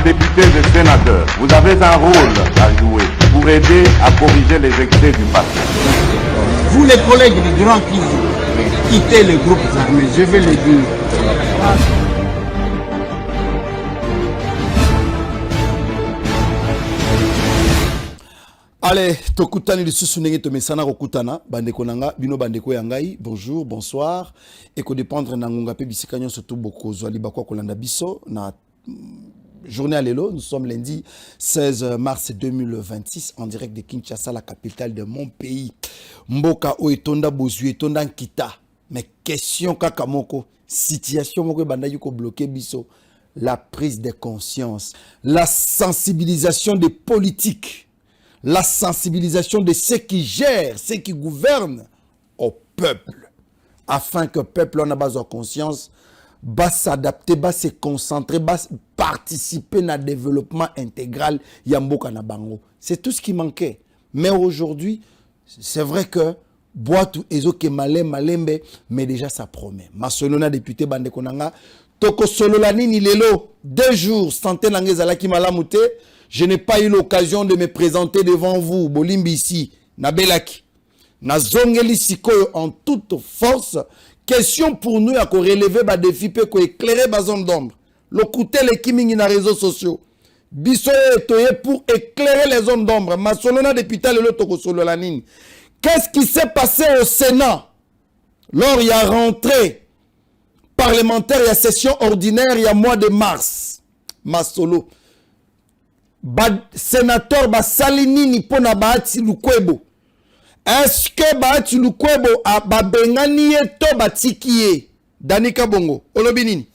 députés et sénateurs, vous avez un rôle à jouer pour aider à corriger les excès du passé. Vous les collègues du Grand Kivu, quittez les groupes armés, je vais le dire. Allez, tokutani lisusu ndenge tomesana kokutana bandeko nanga bino bandeko ya ngai bonjour bonsoir et ko dépendre na ngonga pe bisika nyonso to bokozwa libakwa kolanda biso na journée à l'élo. Nous sommes lundi 16 mars 2026 en direct de Kinshasa, la capitale de mon pays. Mboka o etonda bozu etonda nkita. Mais question kaka moko, situation moko banda yuko bloqué biso, la prise de conscience, la sensibilisation des politiques, la sensibilisation de ceux qui gèrent, ceux qui gouvernent au peuple, afin que le peuple en a besoin de conscience, va s'adapter, va se concentrer, va participer au développement intégral Yamboka na bango. C'est tout ce qui manquait. Mais aujourd'hui, c'est vrai que Boatou ezoke malembe, mais déjà ça promet. Masolona député bande konanga, toko solo la nini lelo, 2 jours, santé nangezala ki malamute. Je n'ai pas eu l'occasion de me présenter devant vous, Bolimbi ici, Nabelaki. Nazongeli sikoyo en toute force. Question pour nous à relever ba défi pe ko éclairer ba zone d'ombre. Le côté les kimingi na réseaux sociaux. Biso etoye pour éclairer les zones d'ombre. Masolona député le toko solo la nini. Qu'est-ce qui s'est passé au Sénat lors il y a rentrée parlementaire, il y a session ordinaire, il y a mois de mars. Masolo. Sénateur Salinini pona Bahati Lukwebo. Est-ce que Bahati Lukwebo a babengani to batikiye Danika Bongo Olobinini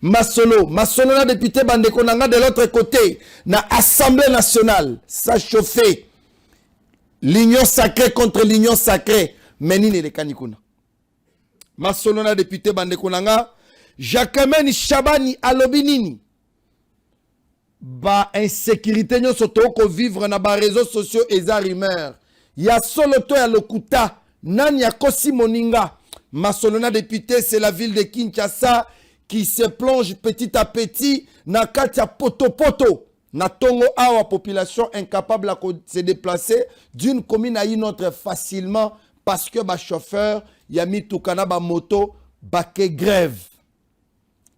Masolo na député bandeko nanga de l'autre côté na Assemblée nationale ça chauffait l'union sacrée contre l'union sacrée menini le kanikuna Masolo na député bandeko nanga Jacquemin Chabani Alobinini ba insécurité nyo soto ko vivre na ba réseaux sociaux et za rumeur ya solo to ya lokuta nani ya kosi moninga Masolona député c'est la ville de Kinshasa qui se plonge petit à petit na katia poto na tongo awa population incapable à se déplacer d'une commune à une autre facilement parce que ba chauffeur ya mis tukana ba moto ba ke grève.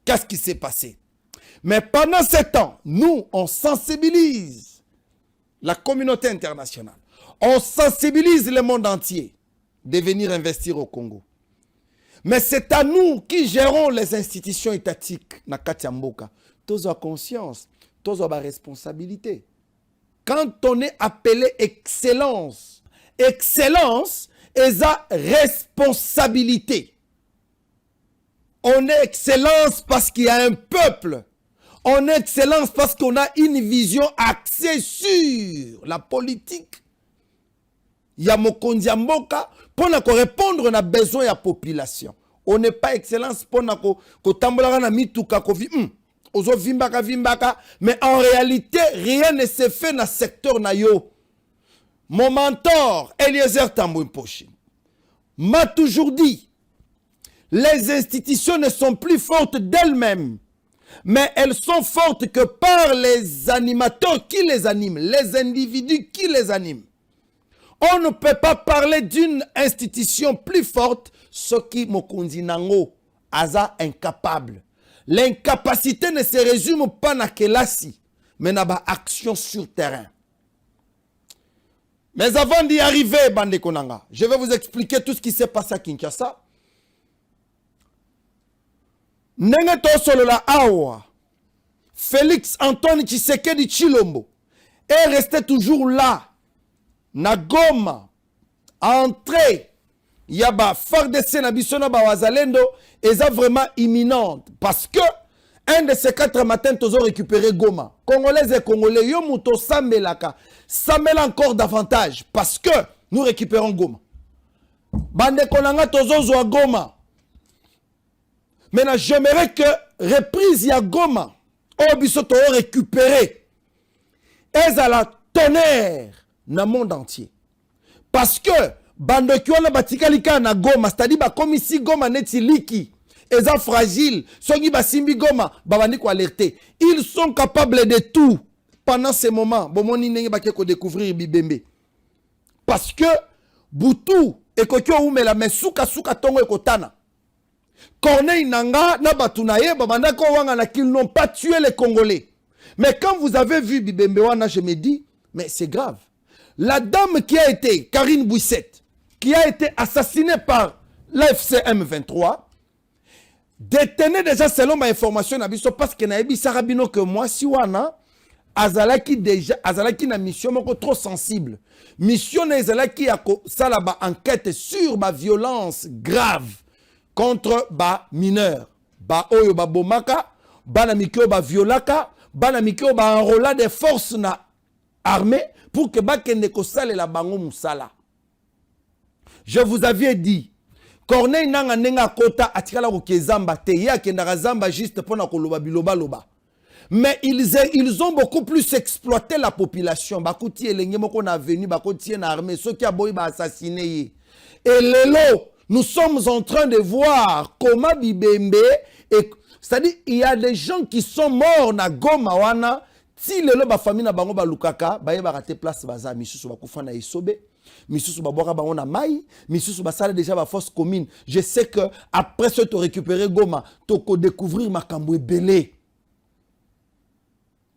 Qu'est-ce qui s'est passé? Mais pendant ce temps, nous, on sensibilise la communauté internationale. On sensibilise le monde entier de venir investir au Congo. Mais c'est à nous qui gérons les institutions étatiques. Na Katiamboka. Tous ont conscience, tous ont responsabilité. Quand on est appelé excellence, excellence est sa responsabilité. On est excellence parce qu'il y a un peuple. On est excellence parce qu'on a une vision axée sur la politique. Il y a Mokondi Mboka pour répondre à besoin de la population. On n'est pas excellence pour que tambola na mituka ko ozo vimbaka mais en réalité rien ne se fait dans le secteur na yo. Mon mentor Eliezer Tambouimpochi m'a toujours dit les institutions ne sont plus fortes d'elles-mêmes. Mais elles sont fortes que par les animateurs qui les animent, les individus qui les animent. On ne peut pas parler d'une institution plus forte, ce qui Mokondi Nango, Aza incapable. L'incapacité ne se résume pas à Kelasi, mais à action sur terrain. Mais avant d'y arriver, Bande Konanga, je vais vous expliquer tout ce qui s'est passé à Kinshasa. Nengeto Solola Awa, Félix Antoine Tshisekedi Tshilombo est resté toujours là. Na Goma, entrée, Yaba FARDC na biso na ba wazalendo, est vraiment imminente. Parce que, un de ces 4 matins, nous avons récupéré Goma. Congolais et Congolais, yo muto Sambelaka, Sambela encore davantage. Parce que, nous récupérons Goma. Bande Konanga tozo à Goma. Maintenant, j'aimerais que reprise ya Goma, Obiso to récupérer, et à la tonnerre dans le monde entier. Parce que, bande qui on a batikalika na Goma, c'est-à-dire comme ici Goma neti liki, eza fragile. Soki basimbi Goma, babandi ko alerter. Ils sont capables de tout. Pendant ces moments, bomoni nenge bake ko découvrir Bibembe. Parce que Boutou et kokyo umela mesuka suka tongo ekotana. Corneille Nanga na batunaye babanda ko wanga na qu'ils n'ont pas tué les Congolais. Mais quand vous avez vu Bibembe wana, je me dis mais c'est grave. La dame qui a été Karine Bouissette, qui a été assassinée par l'AFC M23, détenait déjà selon ma information parce que na Sarabino que moi si wana azalaki déjà azalaki na mission moko trop sensible. Mission na azalaki ya ko salaba enquête sur ma violence grave contre ba mineurs. Ba oyo ba bomaka, ba na mikyo ba violaka, ba na mikyo ba enrola des forces na armée pour que ba kende ko sale la bango musala. Je vous avais dit Corneille nanga nenga kota atikala ko kezamba te ya kendaka zamba juste pour na koloba biloba loba. Mais ils ont beaucoup plus exploité la population. Bakouti elenge moko na venu, bakouti na armée, ceux qui a boy ba assassiné. Et lelo, nous sommes en train de voir comment Bibembe, c'est-à-dire il y a des gens qui sont morts na Goma wana, si lelo ba famille na bango ba lukaka, ba ye ba raté place baza misusu ba kufa na isobe. Misusu baboka bango na mai, misusu basala déjà ba force commune. Je sais que après ce to récupérer Goma, to ko découvrir makambo ebele.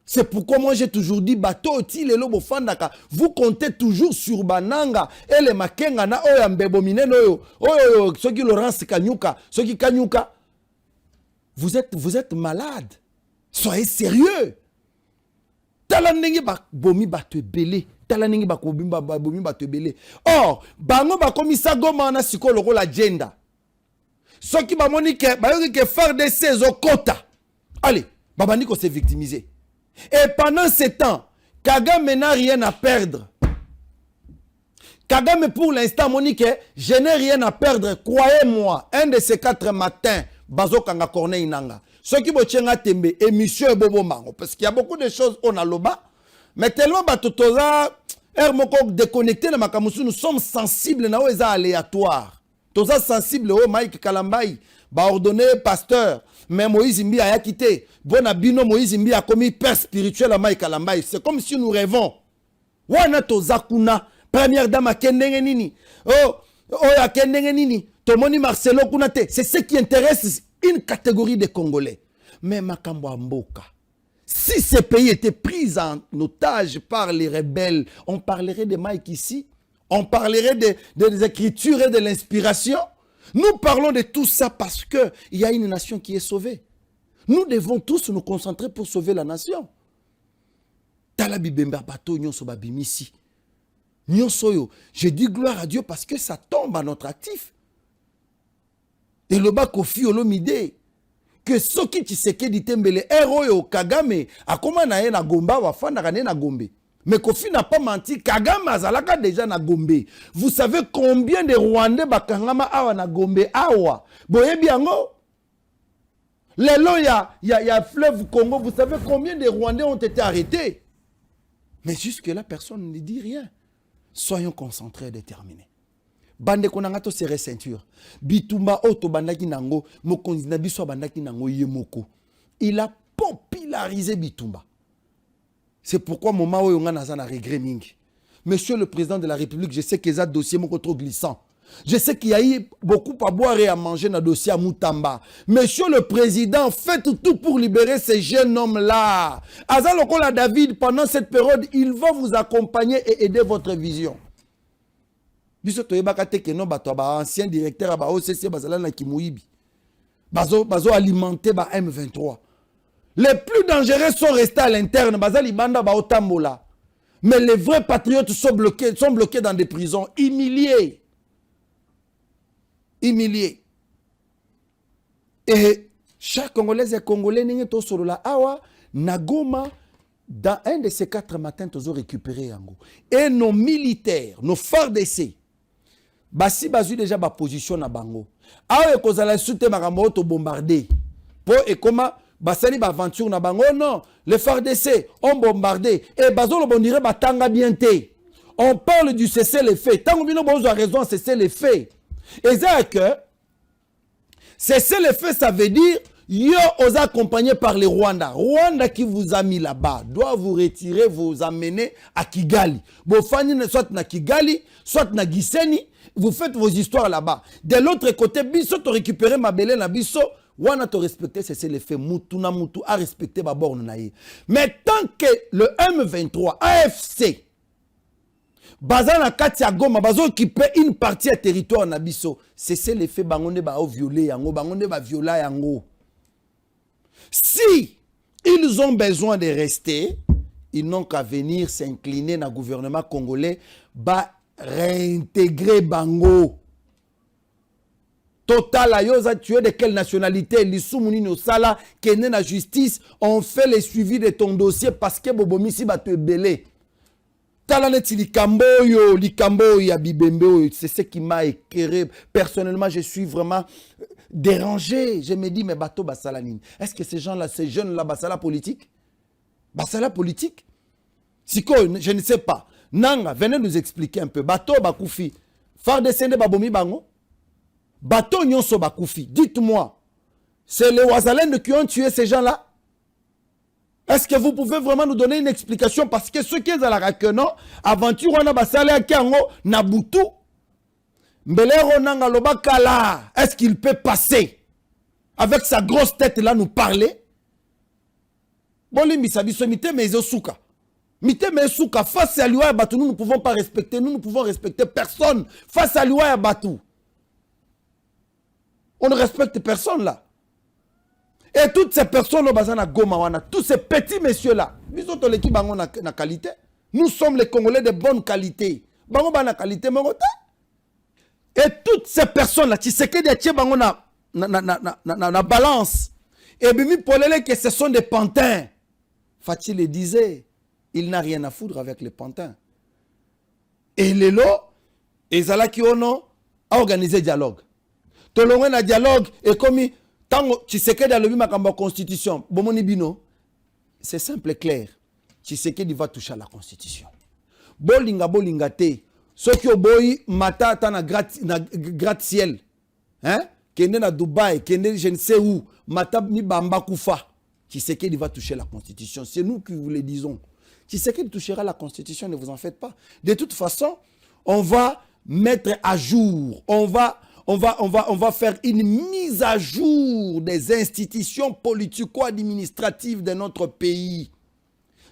C'est pourquoi moi j'ai toujours dit bateau ti lelo bofandaka, vous comptez toujours sur Bananga et les Makenga na oyo mbebo mineno oyo soki Laurence Kanyuka, soki Kanyuka. Vous êtes malade. Soyez sérieux. Talanengi ba bomi bato ebele. Talanengi ba bomi bato ebele. Or, bango ba komisa Goma na sikolo ko la agenda. Soki ba moni ke ba yoki ke faire des saisons quota. Allez, babani ko s'est victimisé. Et pendant ce temps, Kagame n'a rien à perdre. Kagame pour l'instant, Monique, je n'ai rien à perdre. Croyez-moi, un de ces 4 matins, Bazo Kanga Corneille Nanga. Ceux qui vont tembe et monsieur Bobo Mango. Parce qu'il y a beaucoup de choses on a loba. Mais tellement Batotoza, Hermoko déconnecté de Makamusu, nous sommes sensibles na oeza aléatoire. Toza sensible au Mike Kalambai, ba ordonné pasteur. Mais Moïse Mbi a quitté. Bonabino Moïse Mbi a commis père spirituel à Mike Kalambai. C'est comme si nous rêvons. Wana Toza Kuna, première dame à Kendenge Nini. Oh, à Kendenge Nini. Tomoni Marcelo Kunate. C'est ce qui intéresse une catégorie de Congolais. Mais Makambo Mboka. Si ces pays étaient pris en otage par les rebelles, on parlerait de Mike ici. On parlerait des écritures et de l'inspiration. Nous parlons de tout ça parce qu'il y a une nation qui est sauvée. Nous devons tous nous concentrer pour sauver la nation. Talabi Bemba Bato Nyonso Babimisi. Nyonso, je dis gloire à Dieu parce que ça tombe à notre actif. Et le bas Kofi Olomide. Que Soki Tshisekedi Tembele, héros Kagame, a comment na na Gomba ou afan na Gombe. Mais Kofi n'a pas menti, Kagame azalaka déjà na Gombe. Vous savez combien de Rwandais bakangama awa na Gombe awa? Boye biango. Lelo ya fleuve Congo, vous savez combien de Rwandais ont été arrêtés? Mais jusque là personne ne dit rien. Soyons concentrés et déterminés. Bande konangato serré ceinture. Bitumba auto bandaki nango, mokonzi na biso bandaki nango yemoko. Il a popularisé Bitumba. C'est pourquoi moment où on a un regret mingi. Monsieur le président de la République, je sais que ça dossier est trop glissant. Je sais qu'il y a eu beaucoup à boire et à manger dans le dossier à Moutamba. Monsieur le président, faites tout pour libérer ces jeunes hommes-là. Azalokola David, pendant cette période, il va vous accompagner et aider votre vision. Bisoto yebakate ke non bato ba ancien directeur ba OCC bazala na Kimouibi. Bazo alimenter ba M23. Les plus dangereux sont restés à l'interne, bazali banda ba otambola. Mais les vrais patriotes sont bloqués dans des prisons, humiliés. Et chaque Congolais et Congolais n'est pas sur la awa Nagoma. Dans un de ces 4 matins, ils ont récupéré Yango. Et nos militaires, nos phares d'essai, basi bazu déjà ba position na bango. Awe kozala soute makambo to bombarder. Po et comment basali ba aventure na bango non, les phares d'essai ont bombardé et bazo lo bondire batanga bienté. On parle du cesser les faits. Tant que bino bozo a raison cesser les faits. Et c'est que Cessez le feu, ça veut dire yo os accompagné par les Rwanda. Rwanda qui vous a mis là-bas doit vous retirer, vous amener à Kigali. Vous faites soit na Kigali, soit na Gisenyi, vous faites vos histoires là-bas. De l'autre côté, biso to récupérer ma belle na biso, wana to respecter, c'est le fait mutu na mutu à respecter ba borne na ye. Mais tant que le M23 AFC Bazana Katia Goma, bazo occuper une partie du territoire na biso, c'est le fait bangonde ba violer yango, bangonde ba viola yango. Si ils ont besoin de rester, ils n'ont qu'à venir s'incliner dans le gouvernement congolais, ba réintégrer Bango. Total Ayoza, tu es de quelle nationalité? Lissou Mounino Sala, Kene na justice, on fait le suivi de ton dossier parce que Bobomisi va te belé. Talaneti Likambo ya Bibembe, c'est ce qui m'a éclairé. Personnellement, je suis vraiment dérangé. Je me dis, mais bateau Bassalanine, est-ce que ces gens-là, ces jeunes-là, Bassala politique? Bassala politique? Siko, je ne sais pas. Nanga, venez nous expliquer un peu. Bateau Bakoufi, faire descendre Babomi Bango? Bateau Nyonso Bakoufi, dites-moi, c'est les Ouazalènes qui ont tué ces gens-là? Est-ce que vous pouvez vraiment nous donner une explication? Parce que ceux qui sont à la non, aventure, on a Bassale à Kiango, Nabutu, Mbelero Nanga Lobakala, est-ce qu'il peut passer avec sa grosse tête là nous parler? Boli Misabiso, Mite Mezosuka. Mite Mezosuka, face à l'Ouaya Batou, nous ne pouvons pas respecter, nous ne pouvons respecter personne. Face à l'Ouaya Batou, on ne respecte personne là. Et toutes ces personnes, tous ces petits messieurs-là, nous sommes les Congolais de bonne qualité. Et toutes ces personnes-là, tu sais que na balance. Et bien, que ce sont des pantins. Fatih le disait, il n'a rien à foutre avec les pantins. Et les lots, ils ont organisé dialogue. Tout le monde a dialogue et comme tu sais que dans le constitution, c'est simple et clair. Tu sais qu'il va toucher à la constitution. Bolinga te. Ceux qui ont boy mata na gratte-ciel. Hein? Kende na Dubaï, kende je ne sais où, mata mi bamba kufa. Tu sais qu'il va toucher la constitution. C'est nous qui vous le disons. Tu sais qu'il touchera la constitution, ne vous en faites pas. De toute façon, on va mettre à jour. On va faire une mise à jour des institutions politico-administratives de notre pays.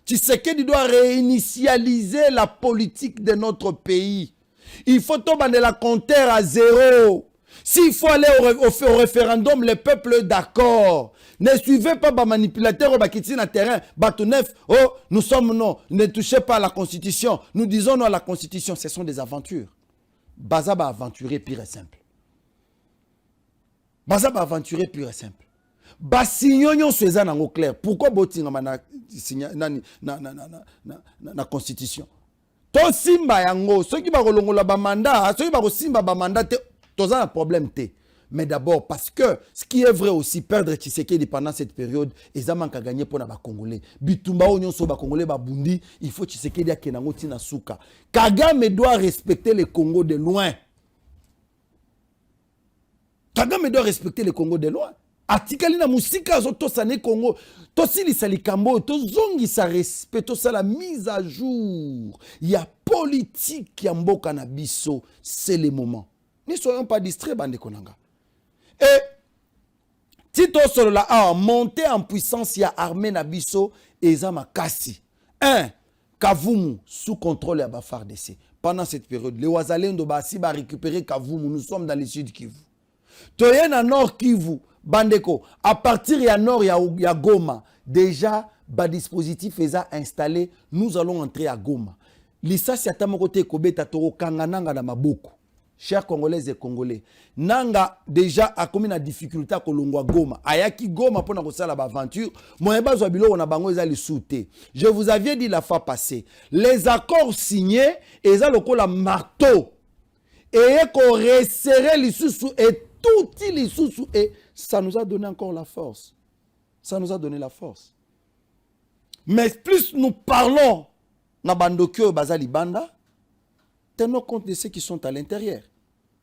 Tshisekedi doit réinitialiser la politique de notre pays. Il faut tomber la compteur à zéro. S'il faut aller au référendum, le peuple est d'accord. Ne suivez pas les manipulateurs qui sont sur le terrain. Oh, nous sommes non. Ne touchez pas à la Constitution. Nous disons non à la Constitution. Ce sont des aventures. Baza va aventurer pire et simple. Baza va aventurer pur et simple. Basignonyon soeza nango clair. Pourquoi botinga na constitution? To simba yango, ceux qui ba kolongola ba mandat, ceux qui ba simba ba mandat toza un problème te. Mais d'abord parce que ce qui est vrai aussi, perdre Tshisekedi pendant cette période, ils manquent à gagner pour les Congolais. Bitumba onyon so ba Congolais ba bundi, il faut Tshisekedi akenango tina suka. Kagame doit respecter le Congo de loin. Kagame doit respecter le Congo de loin. Atikali na musika zo tosane Congo, tosili salikambo, tozongi sa respect, tosala mise à jour. Il y a politique ya mboka na biso, c'est le moment. Ne soyons pas distraits bande konanga. Et Tito Solola a monté en puissance ya armée na biso eza makasi. 1. Kavumu sous contrôle ya ba FARDC. Pendant cette période, les Ouazalendo basi ba récupérer Kavumu, nous sommes dans le sud Kivu. Toye na nord Kivu, bandeko, à partir ya nord ya Goma, déjà ba dispositif est installé, nous allons entrer à Goma. Lisa si atamokote kobeta toro kangananga na maboko. Chers Congolaises et Congolais, nanga déjà a commis la difficulté à kolongwa Goma. Ayaki Goma pour na kosala ba aventure, moyeba zo bilo na bango eza li souté. Je vous avais dit la fois passée, les accords signés eza lokola marteau. Et qu'on resserre les sous et tout les sous et ça nous a donné encore la force. Ça nous a donné la force. Mais plus nous parlons na bandokyo bazali banda, tenons compte de ceux qui sont à l'intérieur.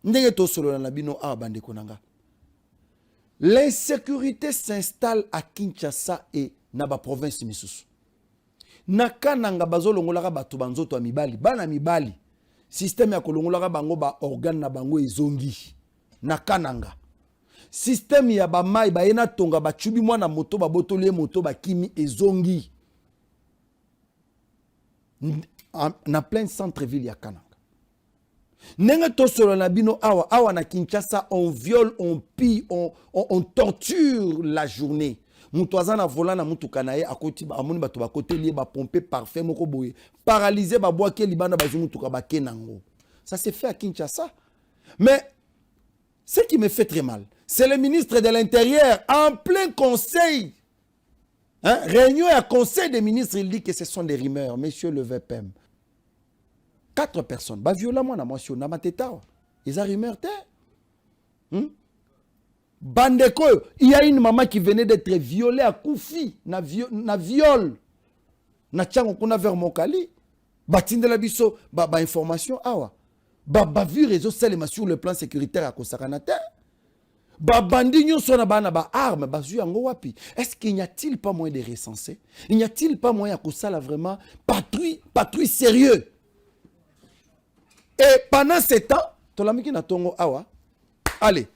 Ndenge to solo na bino a bande konanga. L'insécurité s'installe à Kinshasa et na ba province misusu. Nakananga bazolongolaka bato banzoto ya mibali, bana mibali. Système ya kolongolaka bango ba organe na bango ezongi. Nakananga. Système ya ba mai ba yena tonga ba chubi mwana moto ba botolie moto ba kimi ezongi. Na plein centre-ville ya Kananga. Nenga tosolo na bino awa na Kinshasa, on viole, on pille, on torture la journée. Mutuaza na vola na mutuka na ye akoti amoni bato ba côté lié ba pomper parfait moko boye. Paralysé ba boake libana ba mutuka ba kenango. Ça s'est fait à Kinshasa. Mais ce qui me fait très mal, c'est le ministre de l'Intérieur en plein conseil. Hein? Réunion et conseil des ministres, il dit que ce sont des rumeurs. Monsieur le VPM. 4 personnes. Bah, violemment, na moi, na mateta. Ils ont rumeur, Bandeko, il y a une maman qui venait d'être violée à Koufi, na viol. Na tchango kuna vers Mokali. Batinde la biso, ba information, awa. Ba vu réseau selema sur le plan sécuritaire à Kosakanate. Ba bandi nyonso na ba arme, ba zu yango wapi. Est-ce qu'il n'y a-t-il pas moyen de recenser? Il n'y a-t-il pas moyen que ça là vraiment patrouille sérieux? Et pendant ce temps, tolamiki na tongo awa. Allez,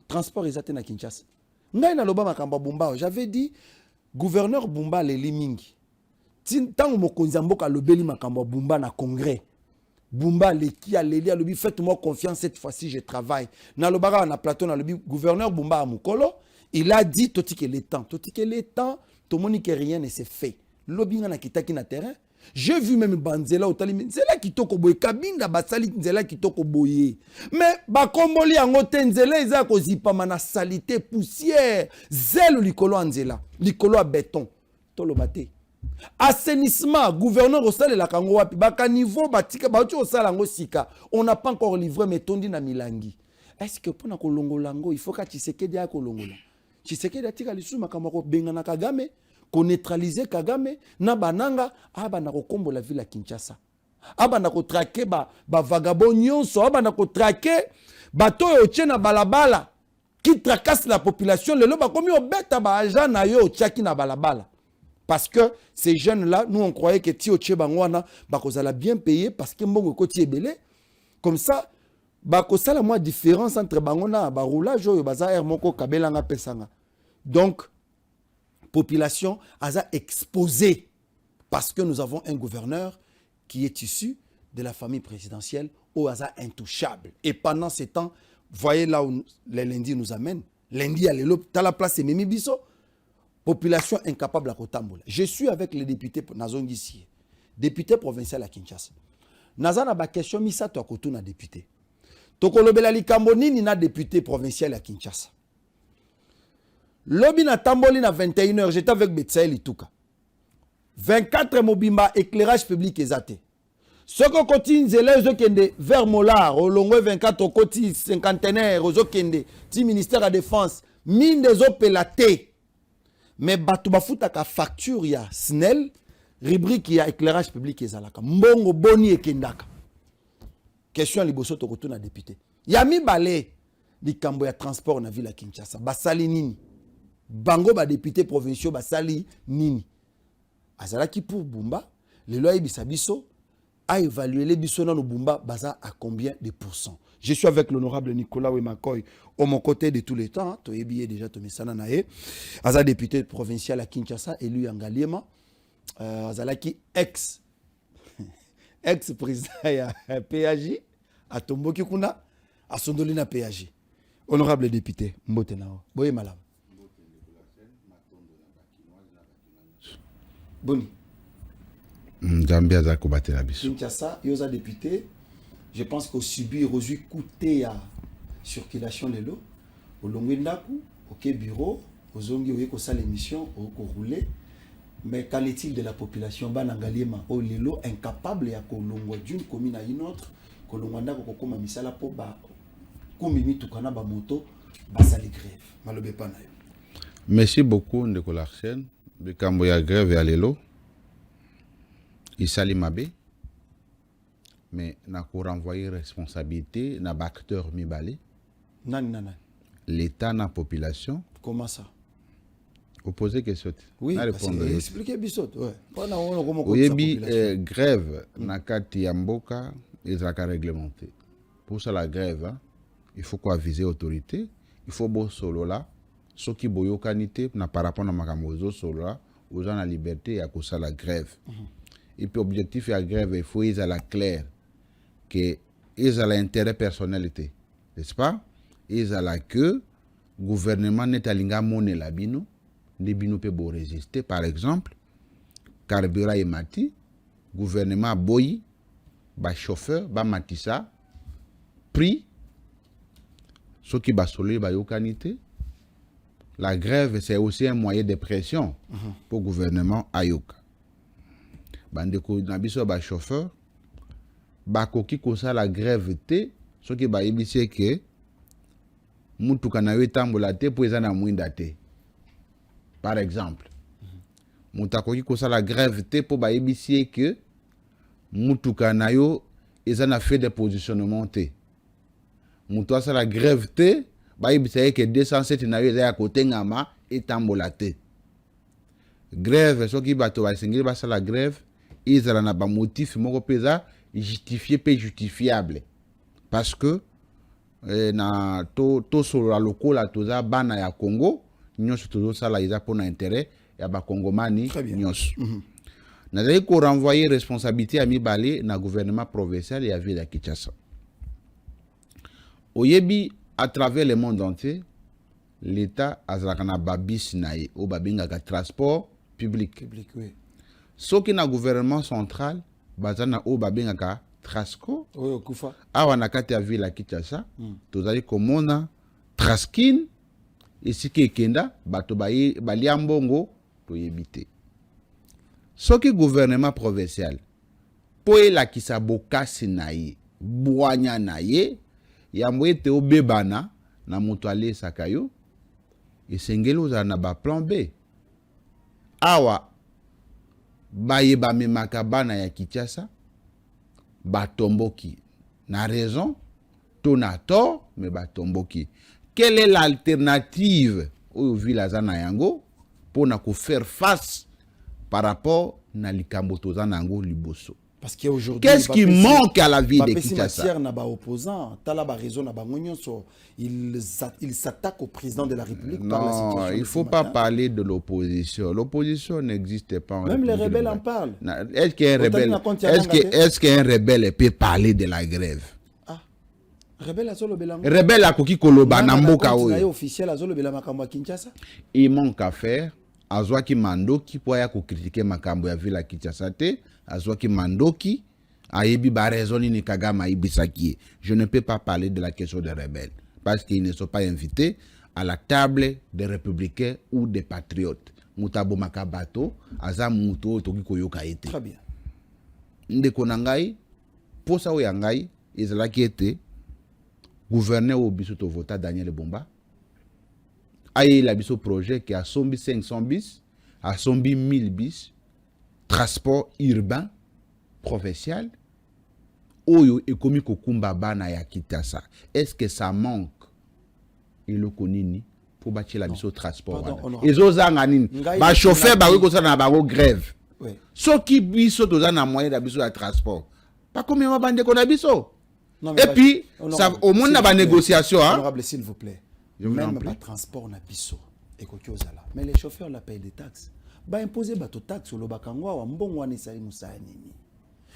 transport ezate na Kinshasa. Ngai na loba makamba Bumba, j'avais dit gouverneur Bumba le limingi. Tant mokonzi mboka lobeli makamba Bumba na congrès. Bumba leki aleli alobi faites-moi confiance cette fois-ci je travaille. Na lobara na plateau na lobi gouverneur Bumba a Mukolo, il a dit toti que le temps, tout moni que rien ne s'est fait. Lobi na kitaki na terrain. J'ai vu même Banzela au Tali, Nzela kitoko boye kabinda basali Nzela kitoko boye. Mais ba komboli yango te Nzela eza ko zipama na salité poussière, zelo likolo Nzela, likolo a béton. Tolo bate. Assainissement, gouverneur au sale la kango wapi baka niveau batika ba tu au sala ngo sika. On n'a pas encore livré mais tondi na milangi. Est-ce que pour na kolongolango il faut ka Tshisekedi a kolongola. Tshisekedi atika lisu makamako benga na Kagame. Qu'on neutraliser Kagame na bananga abana ko kombo la ville à Kinshasa abana ko traquer ba vagabond nyonso abana ko traquer bato yo tchena balabala qui tracasse la population le ba komi obeta ba agent na yo tchaki na balabala parce que ces jeunes là nous on croyait que ti otche bangwana ba kozala bien payé parce que mbongo ko ti ebele comme ça ba ko sala moi différence entre bangona ba roulage yo baza air moko kabelanga pesanga donc population a exposé parce que nous avons un gouverneur qui est issu de la famille présidentielle au hasard intouchable. Et pendant ce temps, voyez là où les lundis nous amènent. Lundi, à l'élo, à la place, c'est Mimi Bisso. Population incapable à Kotambola. Je suis avec les députés Nazongi, député provincial à Kinshasa. Nazana ba question misa to akotu na député. Tokolobela likambo nini na député provincial à Kinshasa. Lobi na tamboli na 21h, j'étais avec Betsaël Itouka. 24 mobimba éclairage public ezate. Ce qu'on continue zélé kende vers Molar, au longue 24 au côté cinquantenaire, aux kende, ti ministère de la défense, mine des eaux pélaté. Mais batu bafuta ka facture ya SNEL, rubrique ya éclairage public ezalaka. Mbongo boni ekendaka. Question liboso to kotuna député. Yami balé likambo ya transport na ville à Kinshasa. Basali nini? Bango ba député provinciaux basali nini? Azalaki pour Bumba, le loi Bisabiso a évalué les biso na no Bumba baza à combien de pourcents. Je suis avec l'honorable Nicolas Wemakoy au mon côté de tous les temps, to ebiye déjà to misana nae. Aza député provincial à Kinshasa élu en Ngaliema. Azalaki ex président ya PAJ a Tomboki kuna a sondoli na PAJ. Honorable député mbote nao. Boye malam. Boni. Zambia za kobatela biso. Kinshasa, yoza député, je pense qu'au subi reçu coûté à circulation de l'eau, au Longwendaku, au bureau, aux zongi au ça l'émission, au rouler. Mais qu'en est-il de la population banangaliema au lelo incapable à kolongwa d'une commune à une autre, kolongwanda ko koma misala po ba kumimi tukana ba moto ba sali grève. Malobe pa na yo. Merci beaucoup Ndeko Larsen. Bikambo ya grève ya lelo. Isali mabe. Mais na ko renvoyer responsabilité na ba acteur mibale. Nani. L'État na population. Comment ça? Vous posez question. Oui, expliquez Bissot. Oui, grève, nakati yamboka, ils ont réglementé. Pour ça, la grève, hein, il faut quoi viser l'autorité. Il faut bon solo là. Ce qui boyo kanité, par rapport à ma solo là, aux gens la liberté, à cause de la grève. Et puis, l'objectif de la grève, il faut qu'ils aient la claire que ils ont l'intérêt personnalité. N'est-ce pas? Ils ont la que le gouvernement n'est pas linga monnaie la bino. Les bino peuvent résister. Par exemple, carburant et mati, gouvernement boyi, ba chauffeur, ba matissa, prix, ce qui va soler ba yokanité. La grève, c'est aussi un moyen de pression pour le gouvernement ayoka. Bandeko nabiso ba chauffeur, ba koki kosa la grève te, ce qui va ébisser que mutuka na yo tambola te pour ezana mwinda te. Par exemple, mutakoki kosa la grève te pour ba ébisser que mutuka na yo ezana fait des positionnements te. Mutuka sa la grève te, ba ébisser que 207 na yo ezaya kote ngama etambola te. Grève ce qui bato ba singeli ba sa la grève, ezala na ba motif moko peza justifié pe justifiable. Parce que na to solo la lokola toza bana ya Congo nyonso tozo sala iza pona intérêt ya ba kongomani nyonso. Nazali ko renvoyer responsabilité à mibale na gouvernement provincial et à ville ya Kinshasa. Oyebi à travers le monde entier l'état azalaka na babis na ye o babengaka transport public. Oui. Soki na gouvernement central bazana o babengaka Trasco, awa na kati ya ville ya Kinshasa, tozali komona Traskin, esiki ekenda, bato balia mbongo, toyebite. Soki gouvernement provincial, po elakisa bokasi na ye, bwanya na ye, yambo ete obebana, na moto ale sakayo, esengeli ozala na ba plan B. Awa, baye bamemaka bana ya Kinshasa, batomboki. Na raison, ton a tort, mais batomboki. Quelle est l'alternative au village na yango pour na faire face par rapport na likambo tozanango liboso? Parce qu'aujourd'hui, qu'est-ce qui manque à la vie de Kinshasa? Il s'attaque au président de la République. Non, il ne faut pas parler de l'opposition. L'opposition n'existe pas. Même les rebelles en parlent. Est-ce qu'un rebelle peut parler de la grève? Ah, rebelle a koki koloba na mboka oyo. Il manque à faire. Azwaki mandoki po ya ko critiquer makambo ya ville ya Kinshasa te. Azwaki mandoki ayebi ba raison ni Kagame ibisaki. Je ne peux pas parler de la question des rebelles parce qu'ils ne sont pas invités à la table des républicains ou des patriotes. Mutabo makabato aza muto toki koyoka ete. Très bien. Ndeko na ngai posa o ya ngai ezalaki ete gouverneur au biso to vota Daniel Bomba. Aïe la biso projet qui a sombi 500 bis, a sombi 1000 bis, transport urbain, provincial, oyo ekomi kokumba bana ya Kinshasa. Est-ce que ça manque? Il le konini pour bâtir la biso transport. Et zozanga nini? Ba chauffeur ba ko na ba grève. Oui. So qui biso toza na moyen da biso ya transport. Pas combien ma bande ko na biso. Et puis ça au monde na ba négociation hein. Honorable s'il vous plaît. Même pas transport na biso et kokiozala. Mais les chauffeurs la payent des taxes. Ba imposer bato taxe sur le bakangwa wa mbongo wana esali musala nini.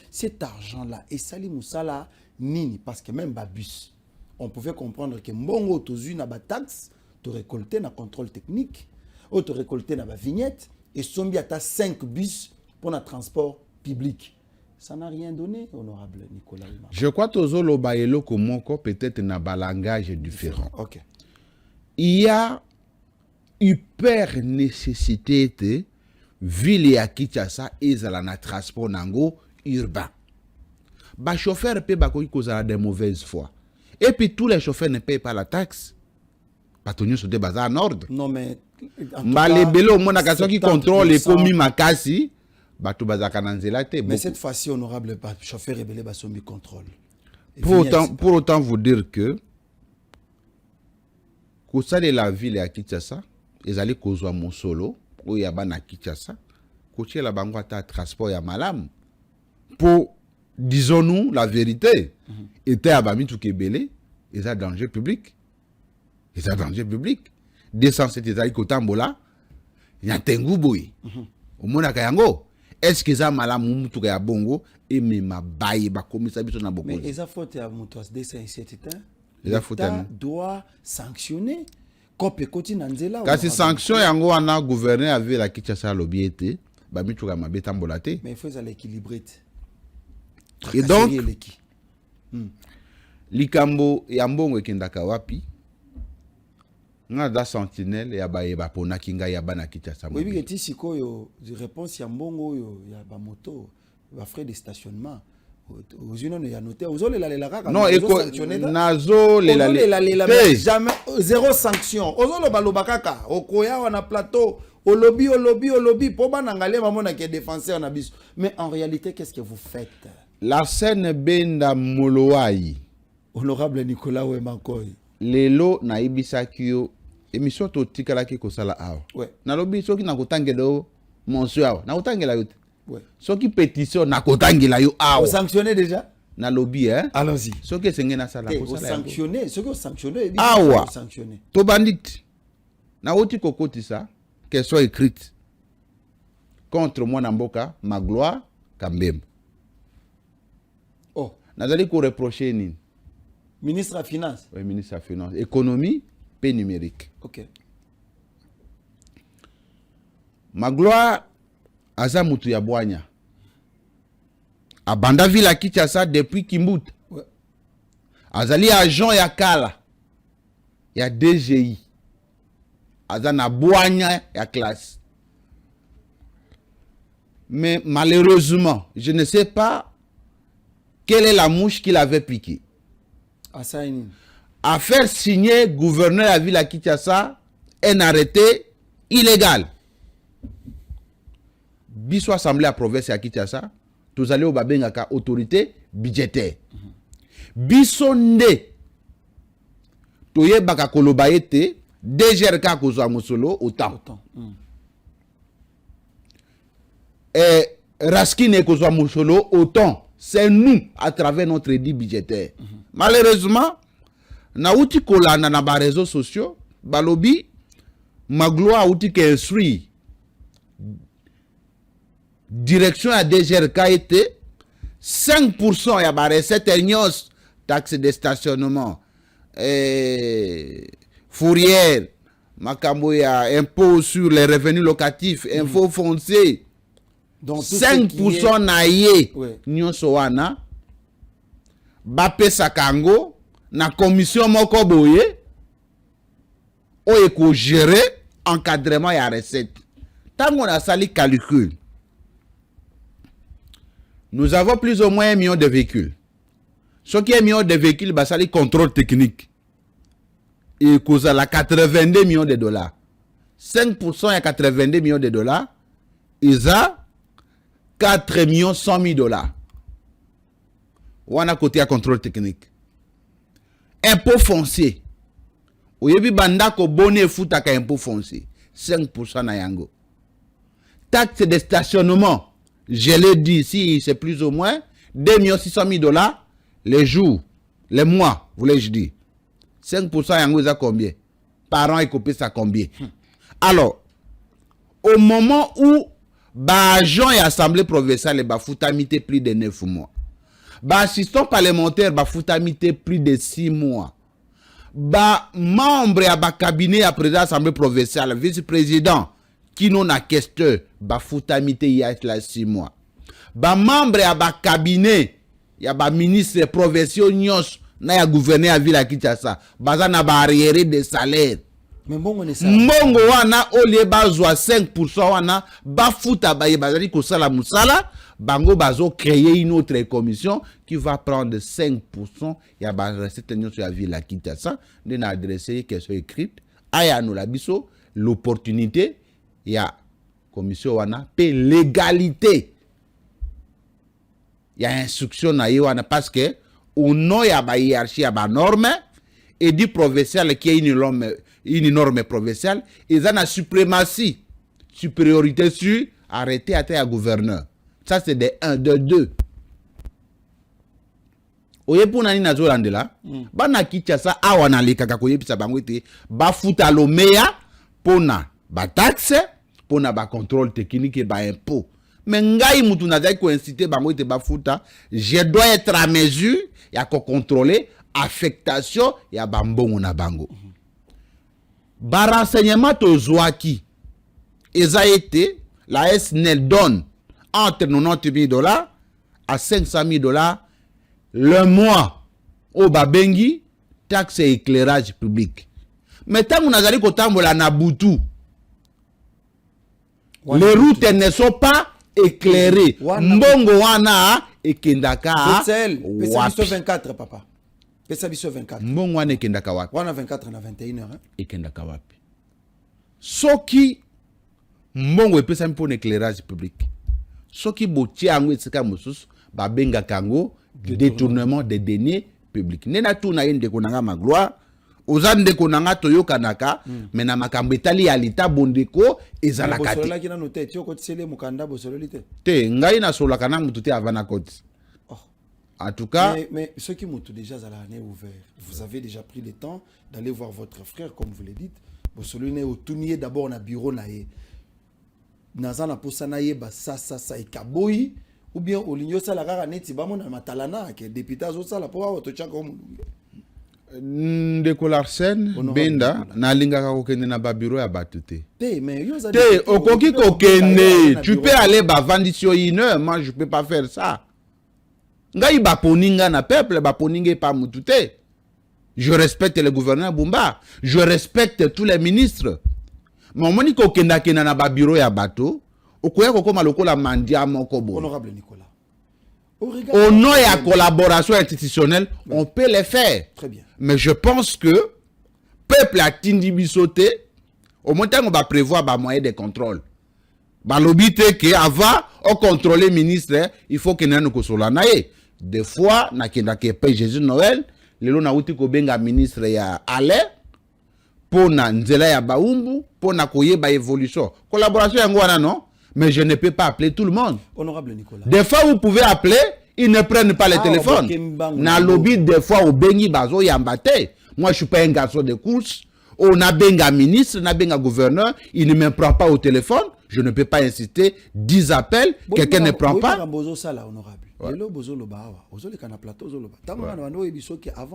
Cet argent là esali musala nini parce que même ba bus on pouvait comprendre que mbongo tozu na ba taxe to récolter na contrôle technique ou to récolter na ba vignette et sombi ata 5 bus pour le transport public. Ça n'a rien donné, honorable Nicolas. Je crois que Zolo Bayelo Komoko peut-être na balangage différent. OK. Il y a hyper nécessité de ville ya Kinshasa ezala na transport nango urbain. Ba chauffeur peut ba koki kozala de mauvaise foi. Et puis tous les chauffeurs ne payent pas la taxe. Patonyo so de bazar en ordre. Non mais les belo mona kaso qui contrôle les komi makasi bato bazaka na nzela te. Mais cette fois-ci honorable chauffeur rebelle ba sombi contrôle. Pour autant vous dire que ça de la ville à Kinshasa, ezali kozwa mosolo oyo ya bana Kinshasa kotiela bango ata transport ya malamu pour disons-nous la vérité était à bamituka ebele eza danger public descend cet ezali kotambola ya ntengu boye omonaka yango est-ce que eza malamu mutuka ya bongo emema baye bakomisa biso na bokozi mais eza faute ya moto asdesa incertité l'État doit sanctionner kope koti na nzela kasi sanction yango wana gouverneur a vu la Kinshasa lobby ete bamituka mabe tambola te mais il faut aller équilibrer et donc likambo ya mbongo ekendaka wapi nga da sentinelle ya baye baponaki ngai ya bana Kinshasa oui bi eti sikoyo réponse ya mbongo oyo ya ba moto ba frais de stationnement ozino ya noté ozolela kaka non eko nazo lela jamais zéro sanction ozoloba kaka okoya wana plateau olobi po bana ngale mamona ke défenseur na biso mais en réalité qu'est-ce que vous faites la scène benda molowai honorable Nicolas Wemakoy lelo na ibisaki yo émission to tikalaki kosala awa ouais nalobi soki na kotangela monsieur awa na kotangela yo ouais soki pétition na kotangela yo awa vous sanctionnez déjà na lobby hein allons-y soki esenge na sala vous sanctionner soki vous sanctionner awa sanctionner to bandit na oti kokotisa question écrite contre moi na mboka Magloire Kambemba oh nazali ko reprocher nini ministre des Finances oui ministre des Finances économie et numérique OK Magloire aza mutu ya bwanya abanda vila Kinshasa depuis Kimbuta ouais azali agent ya kala ya DGI aza na bwanya ya classe mais malheureusement je ne sais pas quelle est la mouche qu'il avait piqué à faire signer gouverneur de la ville à Kinshasa un arrêté illégal. Biso assemblée à province à Kinshasa, tous allés au babengaka autorité budgétaire. Biso nde toye baka koloba ete DGRK kozwa mosolo autant. Raskine kozwa mosolo autant. C'est nous à travers notre édit budgétaire. Malheureusement, na outi kolanda na ba réseaux sociaux, balobi Magloire outi ke instruit direction à DGRK était 5% ya ba recette nyos taxe de stationnement fourrière makambo ya impôt sur les revenus locatifs impôt foncier donc 5% na ye nyonso wana bapesa kango na commission moko boye oyo ko gérer encadrement ya recette. Tango na sali calcul, nous avons plus ou moins 1 million de véhicules. Ce qui est 1 million de véhicules, bah sali contrôle technique. Et cause la 82 millions de dollars. 5% à 82 millions de dollars, ils ont 4 millions 100 000 dollars. On a côté à contrôle technique. Impôt foncier. Oyebi banda ko bonne futa ka impôt foncier. 5% na yango. Taxe de stationnement. Je l'ai dit ici, c'est plus ou moins 2 600 000 dollars les jours, les mois, voulais-je dire. 5% yango ça combien? Par an, il copie ça combien? Alors, au moment où agent et assemblée provinciale ba foutamité plus de 9 mois. Assistant parlementaire ba foutamité plus de 6 mois. Membre à cabinet à président assemblée provinciale, vice-président qui non a questeur ba foutamité il y a 6 mois. Membre à cabinet ya ba ministre provincial nyos na ya gouverneur à ville à Kinshasa baza na ba arriéré de salaire. Mais bon, on est ça. Mbongo wana olie bazwa 5% wana ba futa ba bazali ko sala musala bango bazo créer une autre commission qui va prendre 5% ya ba recette nyonso ya ville à Kinshasa de na adresser question écrite aya no la biso l'opportunité ya commission wana pe légalité ya instruction na yo wana parce que au nom ya ba hiérarchie ya ba norme et du provincial qui est une norme une norme provinciale, ils ont la suprématie, supériorité sur arrêté à terre gouverneur. Ça, c'est des 1, de 2. Oye pour nani na zolande la, bana Kinshasa awana leka kakoye pisa bangwete, ba futa lo meya, pona ba taxe, pona ba contrôle technique et ba impôt. Mais ngai mutu na zai ko inciter bangwete ba futa, je dois être à mesure ya ko contrôler affectation ya bambongo na bango. Ba renseignement to zwaki. Eza été, la SNEL donne entre $90,000 à $500,000 le mois au babengi taxe et éclairage public. Mais tant qu'on a dit que na Butu, les routes ne sont pas éclairées. Mbongo wana ekendaka wapi. 24 papa. Pesa biso 24. Mbongo wana ekendaka wapi. Wana 24 na 21 hein. Ekendaka wapi. Soki mbongo epesa mpo éclairage public. Soki botia yango esika mosusu babenga kango détournement des deniers publics. Nena tu na yende konanga magloire, ozande konanga toyokanaka, mais na makambo etali ya lita bondeko ezalaka te. Bosola ki na note ti okotisele mukanda bosololi te. Te ngai na solaka na mutu te avana koti. En tout cas, mais ceux qui m'ont déjà à l'année ouvert, vous avez déjà pris le temps d'aller voir votre frère comme vous le dites. Bosololi ne otunier d'abord na bureau na ye. Nazana posana ye ba ça et kaboyi. Ou bien au ligno ça la rara neti ba mona matalana que député zo ça la pour auto chaka mu Ndeko Larsen benda na lingaka kokende na ba bureau ya batute. Mais yo za te okoki kokende, tu peux aller ba vandisio ine, moi je peux pas faire ça. Ngai ba poninga na peuple ba poninga pa mutute. Je respecte le gouverneur Bumba, je respecte tous les ministres. Mais moni kokenda kena na ba bureau ya bato. Honorable Nicolas. Au nom de la collaboration institutionnelle, on peut les faire. Très bien. Mais je pense que le peuple a tindi sauté. Au moins, on va prévoir des moyens de contrôle. L'obité que avant, on contrôle les ministres, il faut que nous soyons des fois, na Jésus Noël, les gens ont dit ministre ya ale pour na nzela ya baumbu, pour na koye ba évolution. Collaboration yangwana non? Mais je ne peux pas appeler tout le monde. Honorable Nicolas. Des fois, vous pouvez appeler, ils ne prennent pas les téléphones. Na lobby, des fois, au bengi bazo yambate. Moi, je suis pas un garçon de course. On a benga ministre, on a benga gouverneur, il ne me prend pas au téléphone. Je ne peux pas insister. 10 appels, quelqu'un ne prend pas. Avant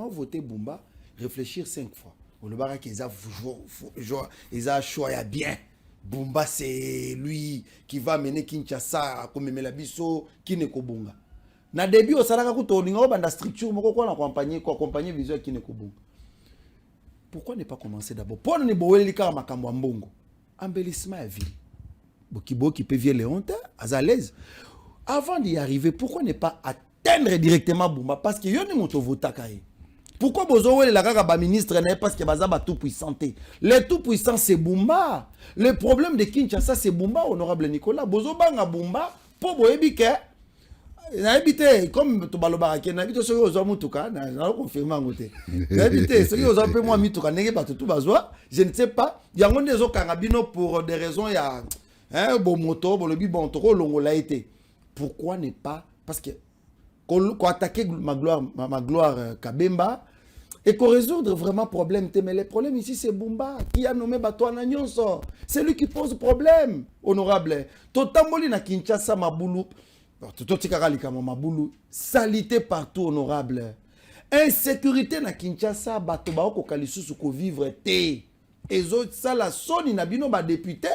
de voter Bumba, réfléchir 5 fois. Ils ont choisi bien. Bumba c'est lui qui va mener Kinshasa comme Melabiso Kineko Bunga. Na début au salaka ko to ninga banda structure moko ko na accompagner vision Kineko Bunga. Pourquoi ne pas commencer d'abord pour ne boeli ka makambo mbongo. Embellissement à ville. Bokibo qui peut vier Léonta à l'aise. Avant d'y arriver, pourquoi ne pas atteindre directement Bumba parce que yo ni moto votakaye. Pourquoi Bozo la gaga ministre n'est parce que Bazaba tout puissant. Le tout puissant c'est Bumba. Le problème de Kinshasa c'est Bumba, honorable Nicolas. Bozo banga Bumba pour boebike. Na habité comme to balobara ke na habité so yo zo mutuka na confirmer ngote. Na habité so yo zo pe moi mituka nenge ba tout bazwa, je ne sais pas. Yango ndezo kangabino pour des raisons ya bon moto, bon lobi bon toko longola été. Pourquoi ne pas parce que qu'on attaquer ma gloire Kabemba et qu'on résoudre vraiment problème. Mais le problème ici, c'est Bumba qui a nommé Batouana Nyonso. C'est lui qui pose problème, honorable. Totamboli na Kinshasa Maboulou. Maboulou. Salité partout, honorable. Insécurité na Kinshasa, Batoba Okalisusu ko vivre te. Et autres, ça la soni na bino ba député.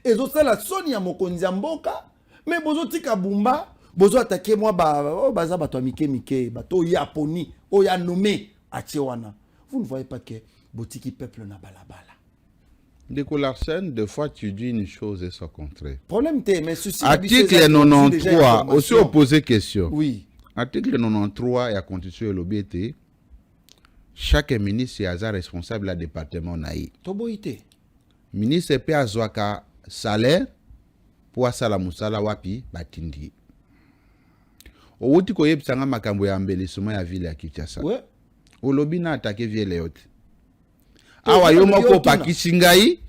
Et autres, ça la soni ya mokonzi ya mboka. Mais bozo tika Bumba. Bozo attaquer moi baza bato mike bato yaponi o ya nommé Achewana. Vous ne voyez pas que botiki peuple na balabala. Ndeko Larsen, des fois tu dis une chose et son contraire. Problème t'es mais ceci article 93 aussi opposé question. Oui. Article 93 ya constitution l'obéité. Chaque ministre est responsable de la département naï. Toboité. Ministre peut azwaka salaire pour asala musala wapi batindi. Outi koyebisanga makambo ya embellissement ya ville ya Kinshasa. Ouais. Olobi na attaqué ville yote. awa yo moko pakisi ngai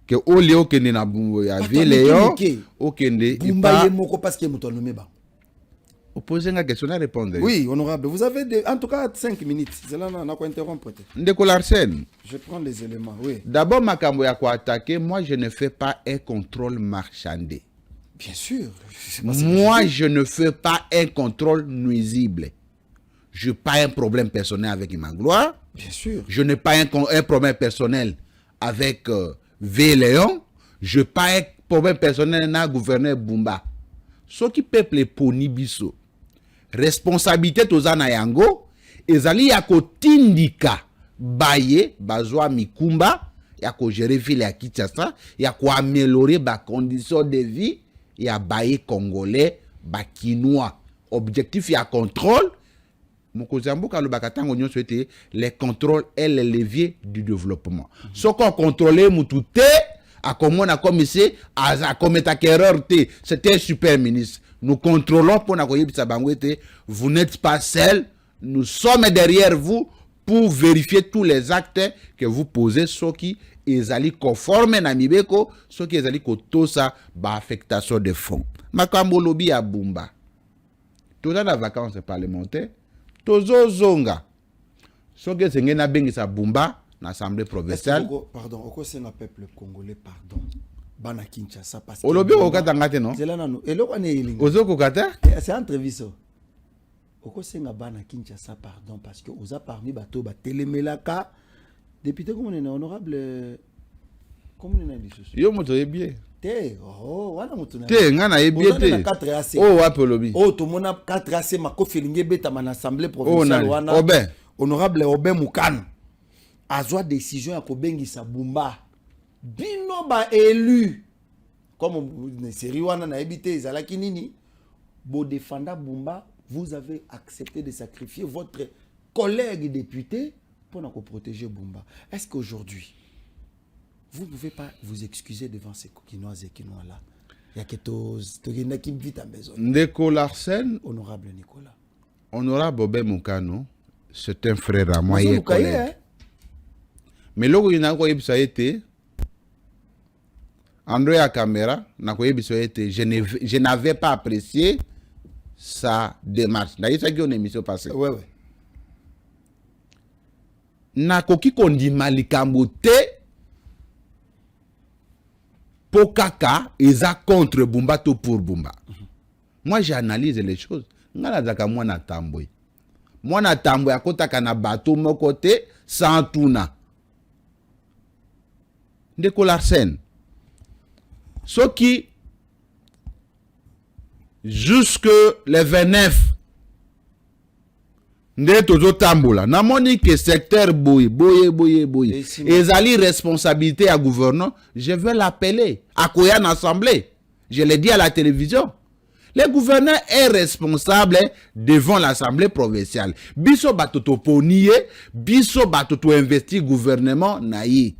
ke oli okende na bumbo ya ville yo okende Bumba ye moko parce que muto nommé ba. Opposez une question à répondre. Oui, honorable, vous avez en tout cas 5 minutes. C'est là on a quoi interrompre peut-être. Ndeko Larsen. Je prends les éléments, oui. D'abord makambo ya kwa attaquer, moi je ne fais pas un contrôle marchandé. Bien sûr. Moi je ne fais pas un contrôle nuisible. Je n'ai pas un problème personnel avec Imagloire. Bien sûr. Je n'ai pas un problème personnel avec V. Léon. Je n'ai pas un problème personnel avec le gouverneur Bumba. Ce qui peuple poni biso. Responsabilité tozana yango. Ezali yako tindika. Baye, bazwa mikumba. Yako gérer ville ya Kinshasa. Yako améliorer ba conditions de vie. Ya baye congolais, ba kinois. Objectif ya contrôle. Les contrôles et les leviers du développement. Ce qu'on contrôle, à comment on a commis à commettre erreur, c'était un super ministre. Nous contrôlons pour vous n'êtes pas seul, nous sommes derrière vous pour vérifier tous les actes que vous posez, ceux qui sont conformes à Mibeko, ceux qui sont tout ça, affectation de fonds. Makambo lobby à Bumba. Tout dans la vacances parlementaires. Tozo zonga. Soke senge na bengi sa Bumba na assemblée provinciale. Pardon, oko senga peuple congolais pardon. Bana Kinshasa parce que Olobi okata ngate non? Zela nanu. Eloko ne elinga. Ozo kokata? C'est entreviso. Oko senga bana Kinshasa pardon parce que oza parmi bato ba telemelaka député comme on est honorable comme on est dissocié. Yo moto ebie. Te wana moto na. Te ngana ebie te. Oh wapi olobi. Oh to mona 4AC makofi linge beta man assemblée provinciale wana. Oben. Honorable Oben Mukano. Azwa décision ya kobengisa Bumba. Bino ba élu. Comme une série wana na ebité ezalaki nini. Bo défenda Bumba, vous avez accepté de sacrifier votre collègue député pour protéger Bumba. Est-ce qu'aujourd'hui vous ne pouvez pas vous excuser devant ces Kinois et Kinois là? Il y a quelque chose qui vite à maison. Ndeko Larsen, honorable Nicolas. Honorable Oben Mukano, c'est un frère à moi et collègue. Mais là où il y a un été, André à caméra, je n'avais pas apprécié sa démarche. D'ailleurs, c'est une émission passée. Oui. Nakoki kondi malikambo te. Pokaka eza contre Bumba to pour Bumba. Moi j'analyse les choses. Ngala zaka mwana tambwe. Mwana tambwe akotaka na bateau moko te sans tuna. Ndeko Larsen. Soki jusque le 29 nde tozo tambola namoni que secteur boye ezali responsabilité à gouverneur, je vais l'appeler à Koyan assemblée. Je l'ai dit à la télévision. Le gouverneur est responsable devant l'assemblée provinciale. Biso batoto ponie, biso batoto investi gouvernement naïe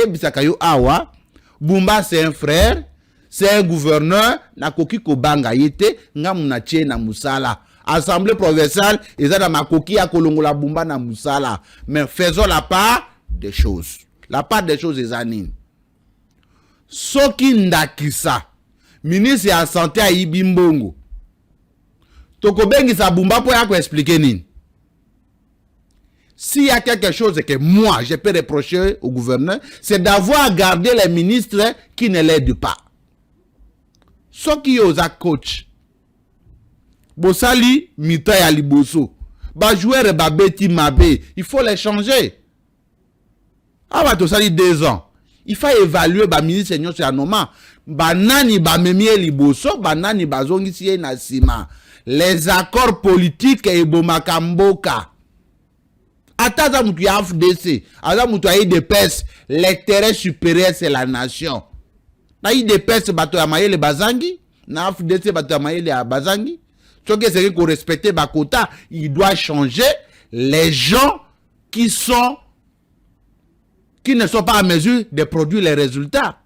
bisakayo awa. Bumba c'est un frère, c'est un gouverneur na koki ko banga yete ngamuna tie na musala. Assemblée provinciale, ils ont ma coquille à Kolongola Bumba na Moussala. Mais faisons la part des choses. La part des choses est anine. Soki ndakisa, ministre ya santé à Ibimbongo. Toko bengi sa Bumba pour yako expliquer nini. S'il y a quelque chose que moi, je peux reprocher au gouverneur, c'est d'avoir gardé les ministres qui ne l'aident pas. Soki yoza coach. Bosali mita ya liboso. Ba joueur ba beti mabe, il faut les changer. Ah ba to sali 2 ans. Il faut évaluer ba ministre seigneur sur anoma. Ba nani ba memie liboso, ba nani ba zongisi na sima. Les accords politiques et bomakamboka. Ataza mutu ya FDC, aza mutu ya IDPS, l'intérêt supérieur c'est la nation. Na IDPS bato ya mayele bazangi, na FDC bato ya mayele ya bazangi. Ce qui c'est qu'on respecte Bakota, il doit changer les gens qui ne sont pas en mesure de produire les résultats.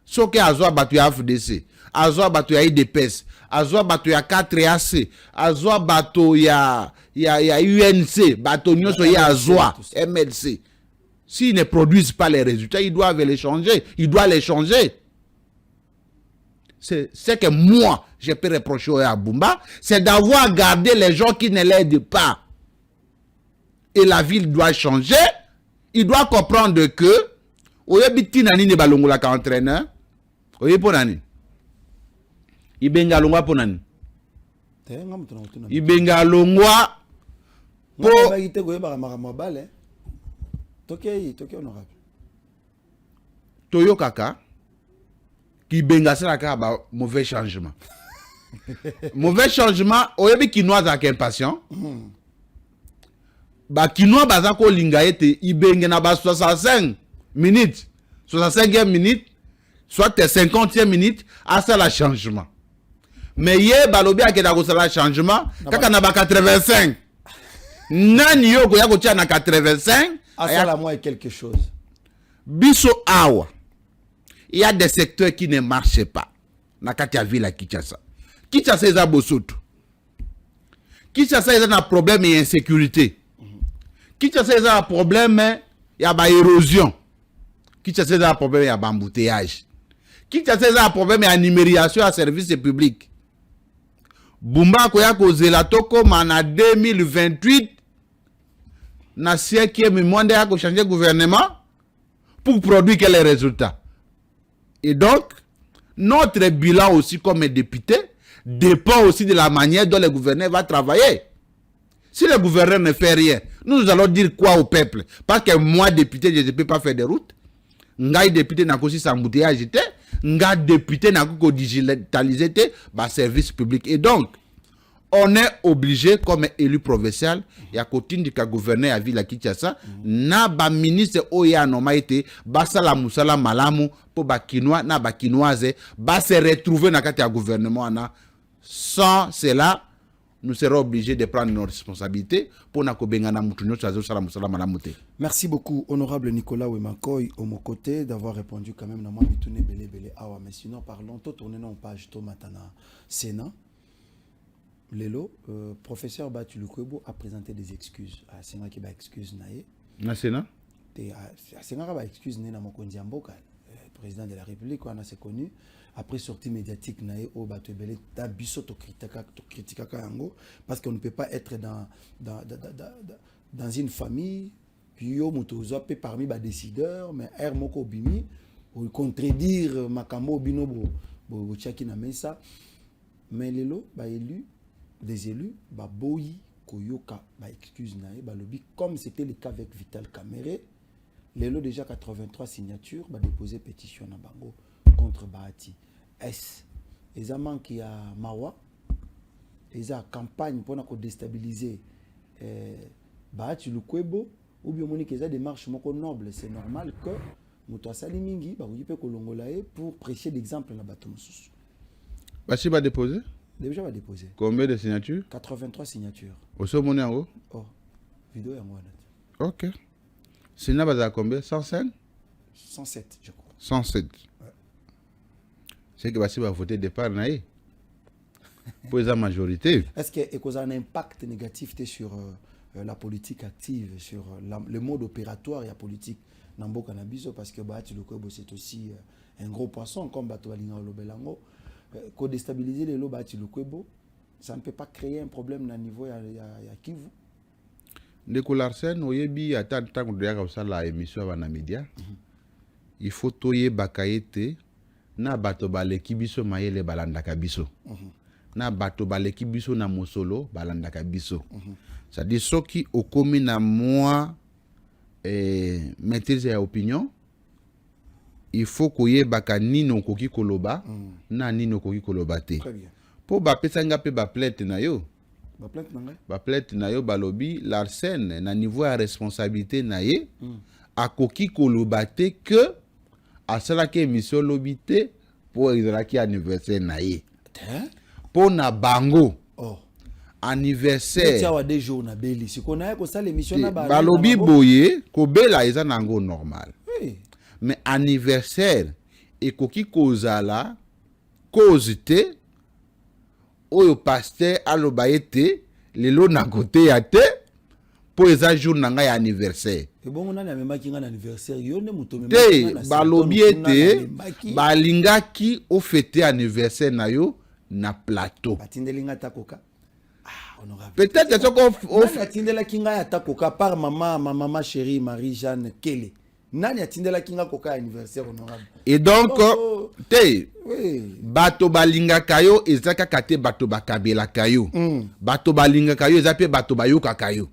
Ce qui a battu FDC, a battu IDPS, a battu 4AC, a battu UNC, battu Nyoso ya MLC. S'ils ne produisent pas les résultats, ils doivent les changer. Ils doivent les changer. C'est ce que moi, je peux reprocher à Bumba, c'est d'avoir gardé les gens qui ne l'aident pas. Et la ville doit changer. Il doit comprendre que Oyebi nani ne balongola ka entraîneur. Oye ponani. Ibenga longwa ponani. Ibenga longwa po Toyo kaka. Ibenga sera ba mauvais changement. Mauvais changement, oyebi kinois avec impatient. Ba kinois bazako linga ete ibenge na ba 65 minutes. 65e minute, soit 50e minute, à ça la changement. Mais hier, balobi a keda ko sala changement, kaka na ba 85. Nani yo ko ya ko tia na 85, à ça la moi quelque chose. Biso awa. Il y a des secteurs qui ne marchent pas. Na kati ya ville à Kinshasa. Kinshasa est à Bosoto. Kinshasa est un problème et insécurité. Kinshasa est un problème, il y a érosion. Kinshasa est un problème, il y a embouteillage. Kinshasa est un problème, il y a numérisation à services publics. Bumba koya kozela toko mana 2028 na siècle monde ya ko changer gouvernement pour produire quels résultats. Et donc notre bilan aussi comme député dépend aussi de la manière dont le gouverneur va travailler. Si le gouverneur ne fait rien, nous allons dire quoi au peuple? Parce que moi, député, je ne peux pas faire des routes. Nga député n'a aussi s'embouteillage, nga député n'a qu'au digitaliser bah service public. Et donc, on est obligé, comme élu provincial, et à côté du gouverneur à Ville Kinshasa, na ba ministre oya nomaité, ba sala musala malamu, pour ba kinois, na ba kinoise, ba se retrouver na kati ya gouvernement na. Sans cela, nous serons obligés de prendre nos responsabilités pour na kobengana mutunyo chazo sala musala malamu te. Merci beaucoup, honorable Nicolas Wemakoy, au mon côté, d'avoir répondu quand même. Mais sinon, parlons, tout tourner en page, tout maintenant. Sénat. Lelo, professeur Batu Lukwebo a présenté des excuses. C'est moi qui va excuse naé. Na Sénat? C'est moi qui va excuse naé na Mokondi Amboka, président de la République, on a c'est connu. Après sortie médiatique naé au Batu Belé, ta bisoto critica yango parce qu'on ne peut pas être dans une famille yo mutozo pe parmi ba décideurs mais er moko bimi ou contredire makambo bino bo chaki na mesa. Mais lelo ba élu des élus, bah boyi koyoka bah excuse nae bah lobby comme c'était le cas avec Vital Kamere, les lots déjà 83 signatures bah déposer pétition na bango contre Bahati. Est les amants qui a Mawa, les a campagne pour na ko déstabiliser Bahati Lukwebo ou bien monique les a démarche moko noble, c'est normal que muto asali mingi bah oyipe kolongolae pour prêcher l'exemple na bato mosusu. Bah si va déposer? Déjà va déposer. Combien de signatures? 83 signatures. Au sommet en haut? Oh, vidéo en haut. Ok. Sénat va à combien? 105? 107, je crois. 107. Ouais. C'est que Bassi va voter départ naïe. Pour la majorité. Est-ce qu'il y a un impact négatif sur la politique active, sur le mode opératoire et la politique Nambo Cannabis? Parce que Bahati Lukwebo c'est aussi un gros poisson comme Batoalinga Lobelango. Qu'on déstabiliser les lots Lukwebo, ça ne peut pas créer un problème à niveau ya Kivu. Ndeko Larsen, oyebi ata tant que ya comme la émission à na média. Il faut toyer bakaete na bato baleki biso mayele balandaka biso. Na bato baleki biso na mosolo balandaka biso. C'est-à-dire soki okomi na moi maîtrise ya opinion. Il faut koye baka nino koki koloba na nino koki koloba te. Très bien. Po ba pesanga pe ba plainte na yo. Ba plainte na ngai? Ba plainte na yo balobi Larsen na niveau ya responsabilité na ye akoki koloba te que asala ke émission lobité pour ezalaki anniversaire na ye. Po na bango. Oh. Anniversaire. Tia wa 2 jours na beli. Si konaye ko sala émission na ba. Balobi boye ko bela eza nango normal. Oui. Mais anniversaire et koki kozala cause te oyo pasteur aloba ete lelo na côté ya te po eza jour na ngai anniversaire Et bon, on a même pas un anniversaire. Te balobi ete balingaki o fêter anniversaire na yo na plateau. Batindelinga takoka. Ah, honorable. Peut-être que on atindela kinga ya takoka par ma maman chérie Marie-Jeanne Kele. Nani atindela kinga koka anniversaire honorable. Et donc te oui. bato balinga kayo ezaka kate bato bakabela kayo. Bato balinga kayo ezape bato bayoka kayo.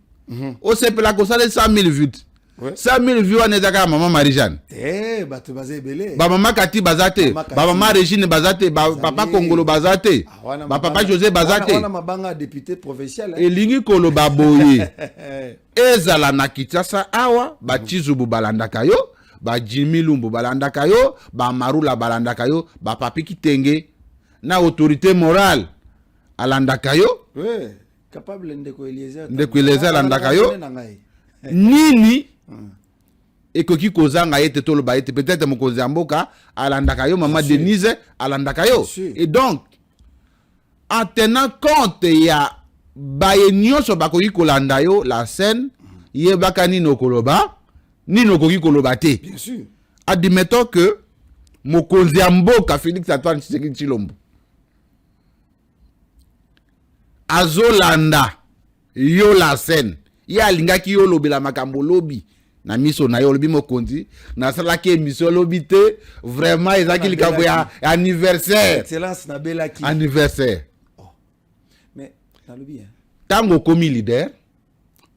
O sepela ko sale 100,000 vues. 100,000 vues on ezaka maman Marie-Jeanne. Bato bazé belé. Ba maman Kati bazate, ba maman Régine bazate, ba papa Kongolo bazate, ba papa José bazate. On a mabanga député provincial. Elingi kolo baboye. Ezala na Kinshasa awa ba Chizubu balanda kayo, ba Jimmy Lumbu balanda kayo, ba Marula balanda kayo, ba Papi Kitenge na autorité morale alanda kayo. Oui, capable ndeko Eliezer. Ndeko Eliezer alanda kayo. Nini ekoki kozanga ete toloba ete peut-être mokonzi mboka alandaka yo maman Denise alandaka yo. Et donc en tenant compte ya baye nyonso bakoki kolanda yo la scène yebaka nino koloba nino koki koloba te. Bien sûr. Admettons que mokonzi mboka Félix Antoine Tshisekedi Tshilombo azolanda yo la scène ya alingaki yo lobela makambo lobi na miso na yo lobi mokonzi na salaki émission lobi te vraiment ezaki likambo ya anniversaire excellence na belaki anniversaire. Mais na lobi tango komi leader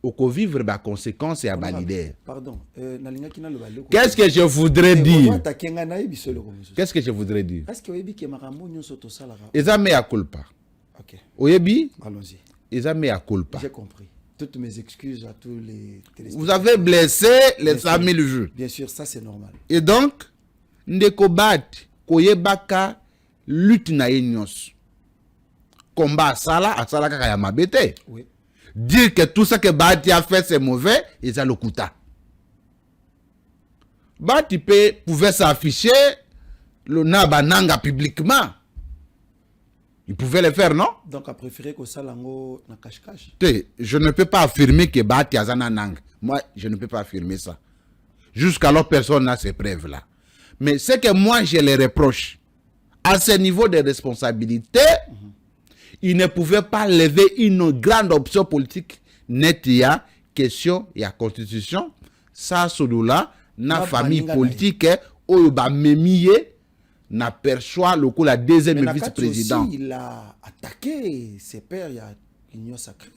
oko vivre ba conséquences ya ba leader. Pardon, na lingaki na loba leko. Qu'est-ce que je voudrais dire? Qu'est-ce que je voudrais dire? Est-ce que oyebi ke makambo nyonso to sala? Eza mea culpa. OK. Oyebi? Allons-y. Eza mea culpa. J'ai compris. Toutes mes excuses à tous les téléspectateurs. Vous avez blessé les 100,000 vues. Bien sûr, ça c'est normal. Et donc, ndeko bat koyebaka lutte na nyonso. Combat asala kaka ya mabete. Oui. Dire que tout ça que Bati a fait c'est mauvais, ils ont le kuta. Bati pouvait s'afficher le nabananga publiquement. Il pouvait le faire, non? Donc, à préférer que ça lango na cache-cache. Je ne peux pas affirmer que Bati a nang. Moi, je ne peux pas affirmer ça. Jusqu'alors, personne n'a ces preuves-là. Mais ce que moi, je les reproche, à ce niveau de responsabilité, il ne pouvait pas lever une grande option politique nette. Il y a question, il y a constitution, ça, celui-là, na famille politique, où il va mémier. N'a perçoit le coup la deuxième vice-président. Il a attaqué ses pairs, il y a union sacrée.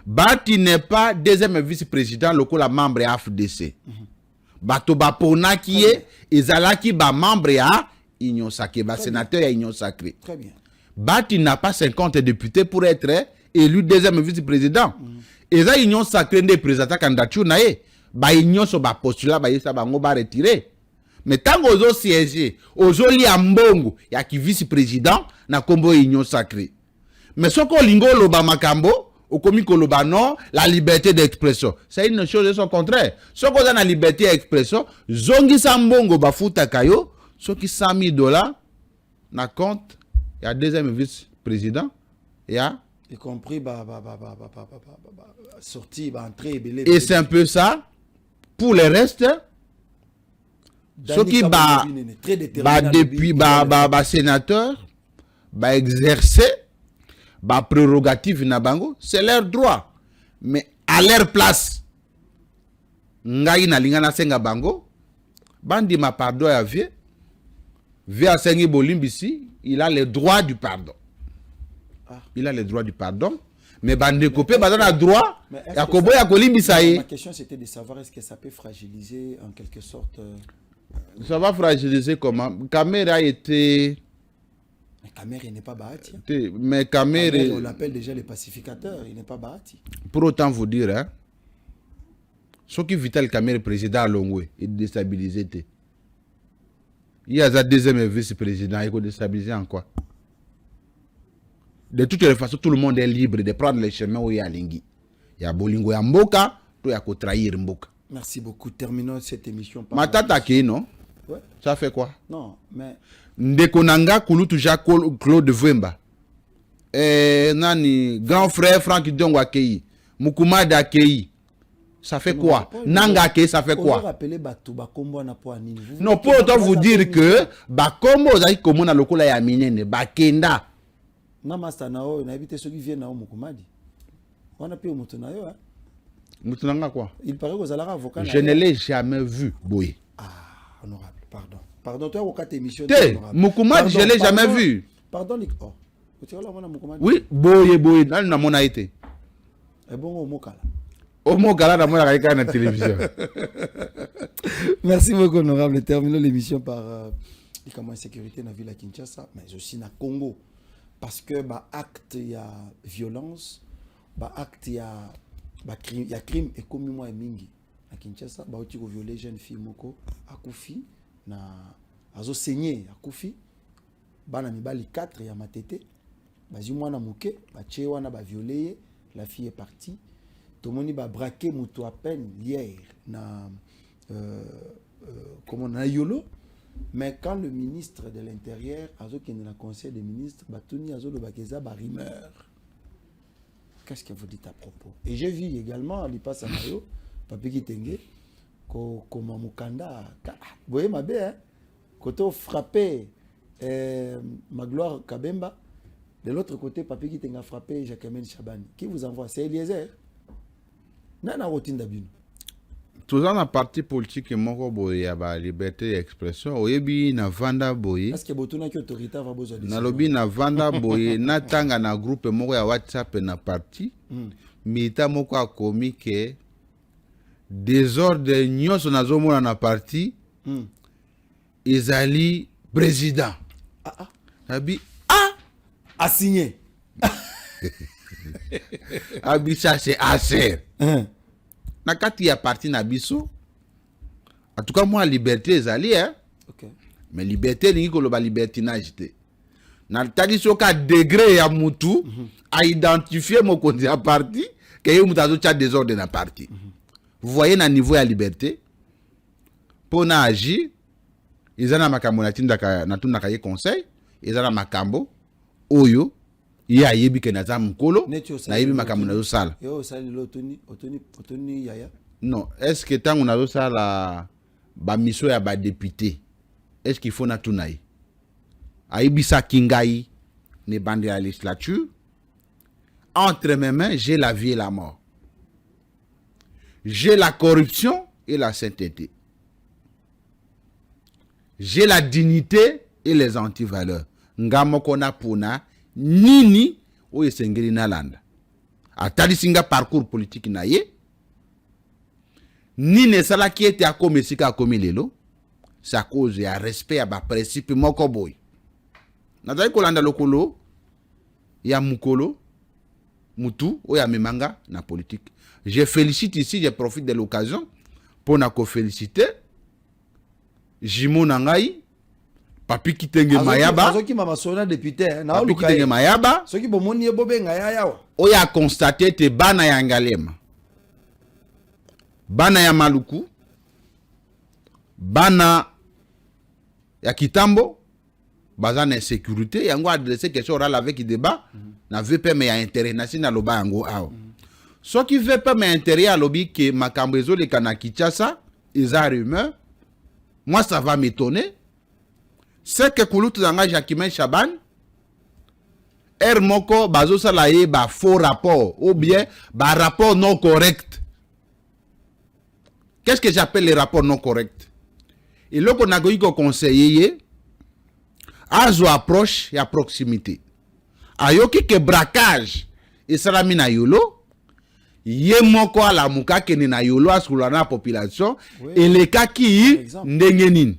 Bati n'est pas deuxième vice-président, le coup la membre de AFDC. Bato Bapona qui est, Ezalaki ba membre à union sacrée, ba sénateur à union sacrée. Très bien. Bati n'a pas 50 députés pour être élu deuxième vice-président. Et ça union sacrée des présidents candidature nae, ba union so ba postulat ba yesa bango ba retirer. Mais tant que vous siégez, vous avez un mbongo, il y a qui vice-président, na kombo union sacrée. Mais ce qu'on lingo loba makambo, au komi koloba non, la liberté d'expression. C'est une chose de son contraire. Ce qu'on a la liberté d'expression, zongi sambongo bafuta kayo, ce qui $100,000, na compte, il y a deuxième vice-président, il y a. Y compris sortie, entrée, et c'est un peu ça. Pour le reste, ce qui depuis sénateur exercer prérogative na bango, c'est leur droit, mais à leur place ngai na linga na senga bango bandi ma pardon ya vie à sengi bolimbisi, il a le droit du pardon. Il a le droit du pardon, mais bandi kopé bazana droit ya kobo ya kolimbisa ye. Ma question c'était de savoir est-ce que ça peut fragiliser en quelque sorte. Ça va fragiliser comment? Kamer a été. Mais Kamer, il n'est pas Bahati. Mais Kamer, on l'appelle déjà le pacificateur, il n'est pas Bahati. Pour autant vous dire, hein, ce qui Vital Kamer président à Longwe, il déstabilisé. Il y a un deuxième vice-président, il faut déstabiliser en quoi? De toutes les façons, tout le monde est libre de prendre les chemins où il y a Lingui. Il y a Bolingo et Mboka, il y a trahir Mboka. Merci beaucoup. Terminons cette émission. Matata qui non? Ouais. Ça fait quoi? Non, mais. Ndekonanga Kouloutou Jacques Claude Vwemba. Nani, grand frère Franck Diongo Akei. Moukoumada Akei. ça fait quoi? Nangake, ça fait quoi? Non, pour autant vous dire que Bakombo, vous avez comme on a le coup là, Yaminene, Bakenda. Namasta nao, on a évité ceux qui viennent à Omokomadi. On a payé Moutonayo, hein? Moutonanga quoi? Il paraît que vous allez avocat. Je ne l'ai jamais vu, Boye. Ah, honorable, pardon. Pardon, toi, au cas d'émission. Mokomadi, je ne l'ai jamais vu. Pardon, oh. Oui, Boye, là, nous avons été. Et bon, au Mokala. Au Mokala, nous avons été à la télévision. Merci beaucoup, honorable. Terminons l'émission par la sécurité dans la ville de Kinshasa, mais aussi dans le Congo. Parce que, bah, acte, il y a violence, bah, acte, il y a crime et commis moi et mingi. À Kinshasa, bah, on a violé jeune fille moko à Koufi, na azo saigné à Koufi, bah, na mibali 4 ya matete, bah, moi na mouke, bah, tché wana ba violé, la fille est partie. Tout le monde a braqué Moutou à peine hier na comment na Yolo. Mais quand le ministre de l'Intérieur a dit qu'il y a un conseil des ministres, Batouni a dit qu'il y a un rumeur. Qu'est-ce que vous dites à propos? Et j'ai vu également, à l'Ipas Amayo, Papi Kitenge, comment Mukanda, vous voyez ma belle, hein? Quand on frappé Magloire Kabemba, de l'autre côté, Papi Kitenge a frappé Jacquemin Chabani. Qui vous envoie? C'est Eliezer. Nana routine d'abino. Tout ça dans parti politique et mon boy a ba liberté d'expression. Oyebi na vanda boy. Est-ce que botuna ki autorité va besoin de ça? Na lobi na vanda boy na tanga na groupe moko ya WhatsApp na parti. Milita moko a komi ke désordre nyonso nazomona na parti. Ezali président. Abi a signé. Abi ça c'est assez. Na kati ya parti na biso. En tout cas moi liberté ezali hein. Okay. Mais liberté ni ko loba libertinage te. Na tali soka degré ya mutu a identifier mon konzi ya parti que yo mutazo cha désordre na parti. Vous voyez na niveau ya liberté pour na agir ezana makambo na tinda na tuna kaye conseil ezana makambo oyo ya yebi ke na za mukolo na yebi makambo na yo sala. Yo sala otoni yaya. Non, est-ce que tango na zo sala ba mission ya ba député est-ce qu'il faut na tunai aibisa kingai ne bande la législature entre mes mains j'ai la vie et la mort, j'ai la corruption et la sainteté, j'ai la dignité et les antivaleurs. Ngamo kona puna nini o esengeli na landa atali singa parcours politique na ye nini sala qui était à comme sika comme lelo c'est à cause ya respect ya ba principe moko boy nazali kolanda lokolo ya mukolo mutu o ya memanga na politique. Je félicite ici, je profite de l'occasion pour na ko féliciter Jimo Nangai Papi Kitenge Mayaba. Soki mama sona député na Papi Kitenge Mayaba. Soki bomoni ebobe ngaya yawa. Oya constaté te bana ya Ngalema. Bana ya Maluku. Bana ya Kitambo. Baza na sécurité yango adresser question orale avec débat na VP mais ya intérêt national loba yango awo. Soki VP mais intérêt à lobby que makambo ezole kana Kinshasa, eza rumeur. Moi ça va m'étonner. C'est que Kouloutou Zanga Jacquemin Chaban, Moko bazo salaye ba faux rapport ou bien ba rapport non correct. Qu'est-ce que j'appelle les rapports non corrects? Et là qu'on a go conseiller azo approche et à proximité. Ayoki ke braquage et salami na yolo ye moko ala muka kene na yolo asula na population et les cas qui ndengenin.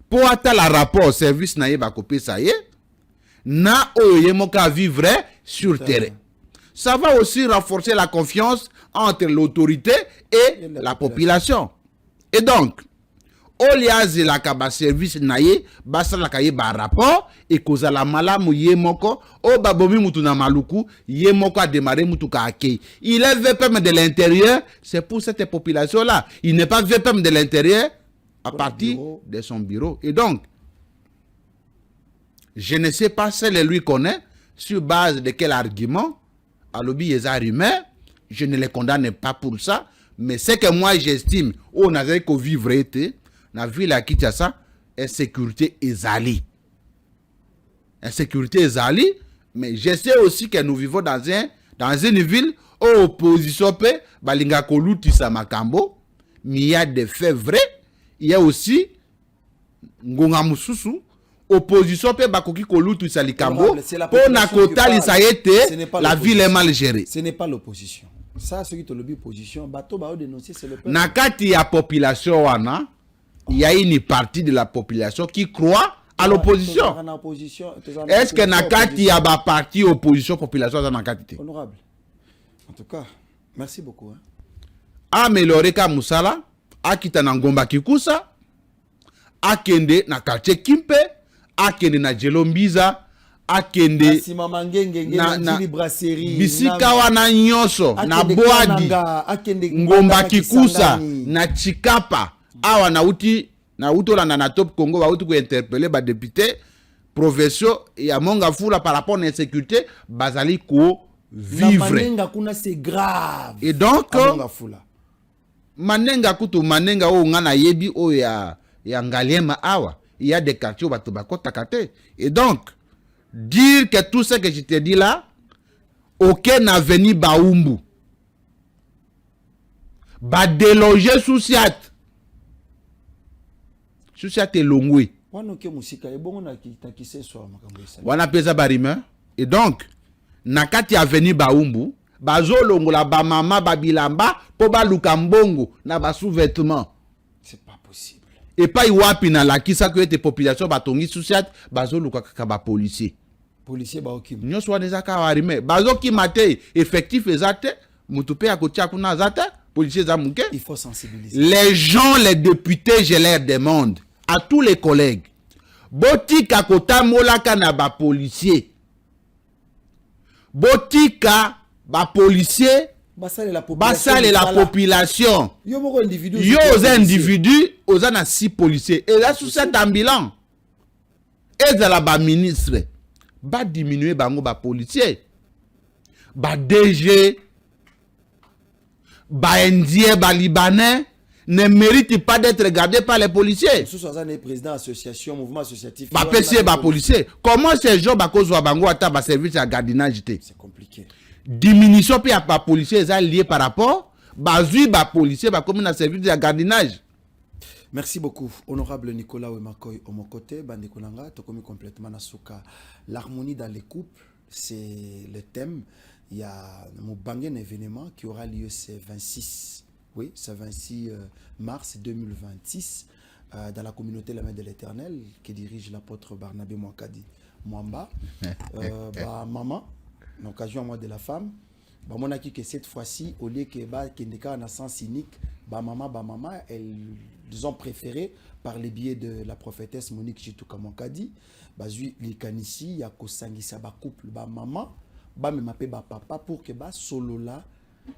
Pour atteindre la rapport service na ye ba kopé ça y na oye moka vivre sur terrain. Ça va aussi renforcer la confiance entre l'autorité et la population. Et donc oliazi la kaba service na ye basa la kaye ba rapport et koza la malamu ye moko o babomi mutu na maluku ye moko a démarré mutu ka akei. Il est VPM de l'intérieur, c'est pour cette population là. Il n'est pas VPM de l'intérieur à partir de son bureau. Et donc, je ne sais pas si lui connaît sur base de quel argument, à l'objet des rumeurs, je ne les condamne pas pour ça, Mais ce que moi j'estime, on a dit que vivre était, dans la ville à Kinshasa, insécurité ezali. Insécurité ezali, mais je sais aussi que nous vivons dans une ville où l'opposition peut, balinga koluti sa makambo, mais il y a des faits vrais, il y a aussi ngonga mususu, opposition peut bakoki koluti sa likambo, pour na kotali sa yete, la ville est mal gérée. Ce n'est pas l'opposition. Ça, ceux qui te lobby opposition, bateau ba dénoncer, c'est le peuple. Nakati ya population wana, il y a une partie de la population qui croit à l'opposition. Est-ce que nakati ya ba parti opposition population za nakati? Honorable. En tout cas, merci beaucoup. Hein. Améliorer ka musala, akita na ngomba kikusa, akende na quartier Kimpe, akende na Jelombiza, akende na brasserie bisika wana nyonso na Boadi, ngomba kikusa na Chikapa, awa na uti na top Congo ba uti ko interpeller ba député profession ya monga fula par rapport à l'insécurité bazali ko vivre. C'est grave. Et donc manenga kutu manenga o ngana yebi o ya ngaliema awa, il y a des quartiers où bato bakota kate. Et donc dire que tout ce que je te dis là, aucun avenir Baumbu, ba déloger Sousiat est longwe. Wana pesa barima. Et donc, nakati avenir Baumbu, bazo longola ba mama ba bilamba po ba lukambongo na ba sous-vêtements. C'est pas possible. Et pas iwapi na la kisa que tes populations batongi Sousiat, bazo luka kaka ba policier. Policier ba okim. Nyos wana zaka warime. Bazo ki mate effectif ezate, mutupe akotia kuna zate, policier za muke. Il faut sensibiliser. Les gens, les députés, je leur demande à tous les collègues. Botika kota molaka na ba policier. Botika ba policier. Basale la population. Yo aux individus, aux na 6 policiers. Et là sous cet ambulant. Et de la ba ministre. Ba diminuer bango ba policier. Ba DG. Ba indien, ba libanais ne mérite pas d'être regardé par les policiers. Président association, mouvement associatif. Ba policier, ba policier. Comment ces gens ba cause bango ata ba service à gardinage? C'est compliqué. Diminution puis à pas policier ça lié par rapport bazui ba policier ba comme na service de gardinage. Merci beaucoup honorable Nicolas Wemakoy au mon côté bandekolanga to commis complètement na souka. L'harmonie dans les couples, c'est le thème. Il y a un événement qui aura lieu ce 26 mars 2026 dans la communauté La Main de l'Éternel qui dirige l'apôtre Barnabé Mwakadi Mwamba. Maman, l'occasion à moi de la femme, mon acquis que cette fois-ci, au lieu que Kendeka en a sens cynique, maman, elles ont préféré par les biais de la prophétesse Monique Chituka Mwakadi, bazui likanisi ya kosangisa ba couple maman. Ba me mape ba papa pour que ba solo la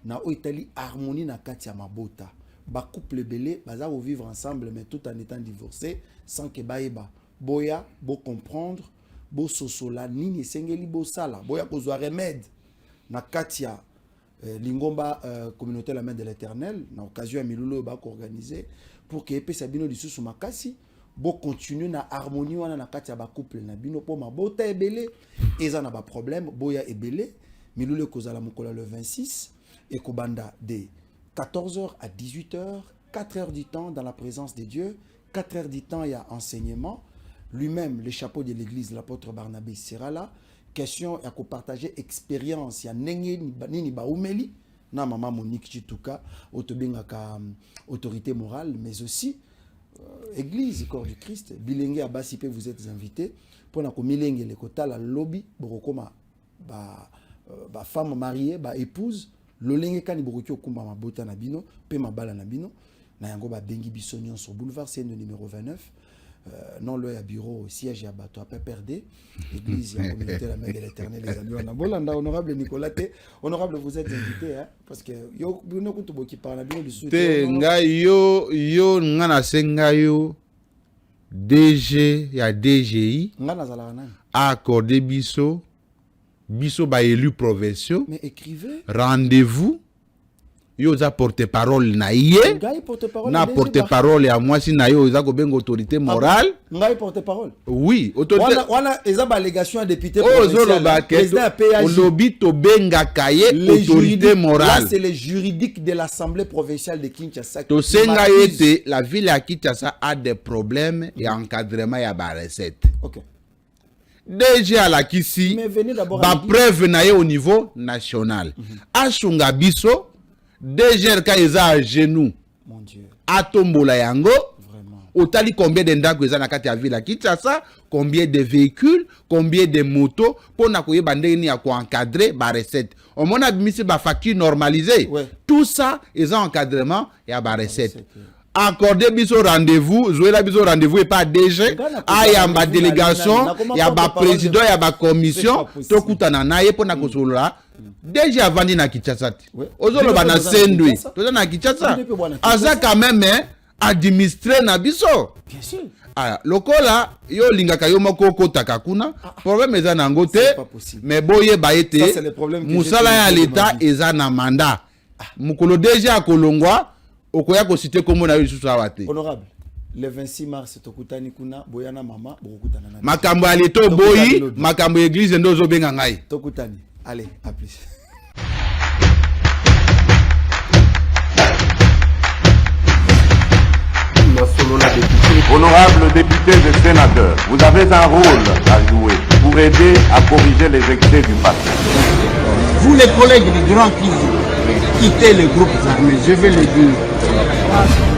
na o itali harmonie na kati ya mabota ba couple belé baza vivre ensemble mais tout en étant divorcés sans que ba eba boya bo comprendre bo sosola nini sengeli bo sala boya kozwa remède na kati ya lingomba communauté La Main de l'Éternel na occasion ya milulu ba ko organiser pour que epesa bino lisusu makasi bo continuer na harmonie wana na kati ya ba couple na bino po mabota ebele eza na ba problème boya ebele milule kozala mokola le 26 et kobanda de 14h à 18h 4 heures du temps dans la présence de Dieu 4 heures du temps il y a enseignement lui-même le chapeau de l'église l'apôtre Barnabé sera là question ya ko partager expérience ya nenge nini ba umeli na mama Monique Chituka otobengaka autorité morale mais aussi Église, corps du Christ, Bilenge Abasipe, vous êtes invités pour la comilenge le kota la lobby borokoma ba femme mariée, ba épouse, lolenge kani borokyo kumba mabota na bino, pe mabala na bino, na yango ba bengi bisonyon sur boulevard Seine numéro 29. Non le ya bureau siège ya bato à PPRD église ya communauté La Main de l'Éternel les amis on a bolanda honorable Nicolas honorable vous êtes invité hein parce que yo bino kutu boki parla bino du soutien ngai yo ngana senga yo DG ya DGI ngana zala nani accordé biso ba élu provinciaux mais écrivez rendez-vous yo za porte-parole na ye na porte-parole ya mwasi na yo za ko benga autorité morale ngai porte-parole oui autorité wana eza ba allégation à député président olobi to benga kaye autorité morale. Là c'est le juridique de l'Assemblée provinciale de Kinshasa. To senga yete la ville ya Kinshasa a des problèmes et encadrement ya ba recette. OK. Déjà la kisi ba preuve na ye au niveau national. Ashunga biso DGR ka eza à genoux. Mon Dieu. Atombola yango. Vraiment. Otali combien de ndako eza na kati ya ville ya Kinshasa, combien de véhicules, combien de motos pour na koyeba ndeni ya ko encadrer ba recette. On mona bimisi ba facture normalisée. Ouais. Tout ça est en encadrement ya ba recette. Accorder biso rendez-vous, jouer la biso rendez-vous et pas DG, aya ba délégation, ya ba président, ya ba commission, to kutana na ye pona kosolola. Déjà avandi na Kinshasa. Ozolo bana sendwi. Toza na Kinshasa. Aza quand même administrer na biso. Bien sûr. Ah, lokola yo lingaka yo moko kotaka kuna, problème eza na ngote, mais boye ba ete musala ya l'état eza na mandat. Mukolo déjà akolongwa, okoya ko citer kombo na yo susu awate. Honorable, le 26 mars tokutani kuna boyana mama bokutana na. Makambo ya leto boyi, makambo ya église ndozo benga ngai. Tokutani. Allez, à plus. Honorables députés et sénateurs, vous avez un rôle à jouer pour aider à corriger les excès du passé. Vous les collègues du Grand Kivu, quittez les groupes armés, je vais le dire.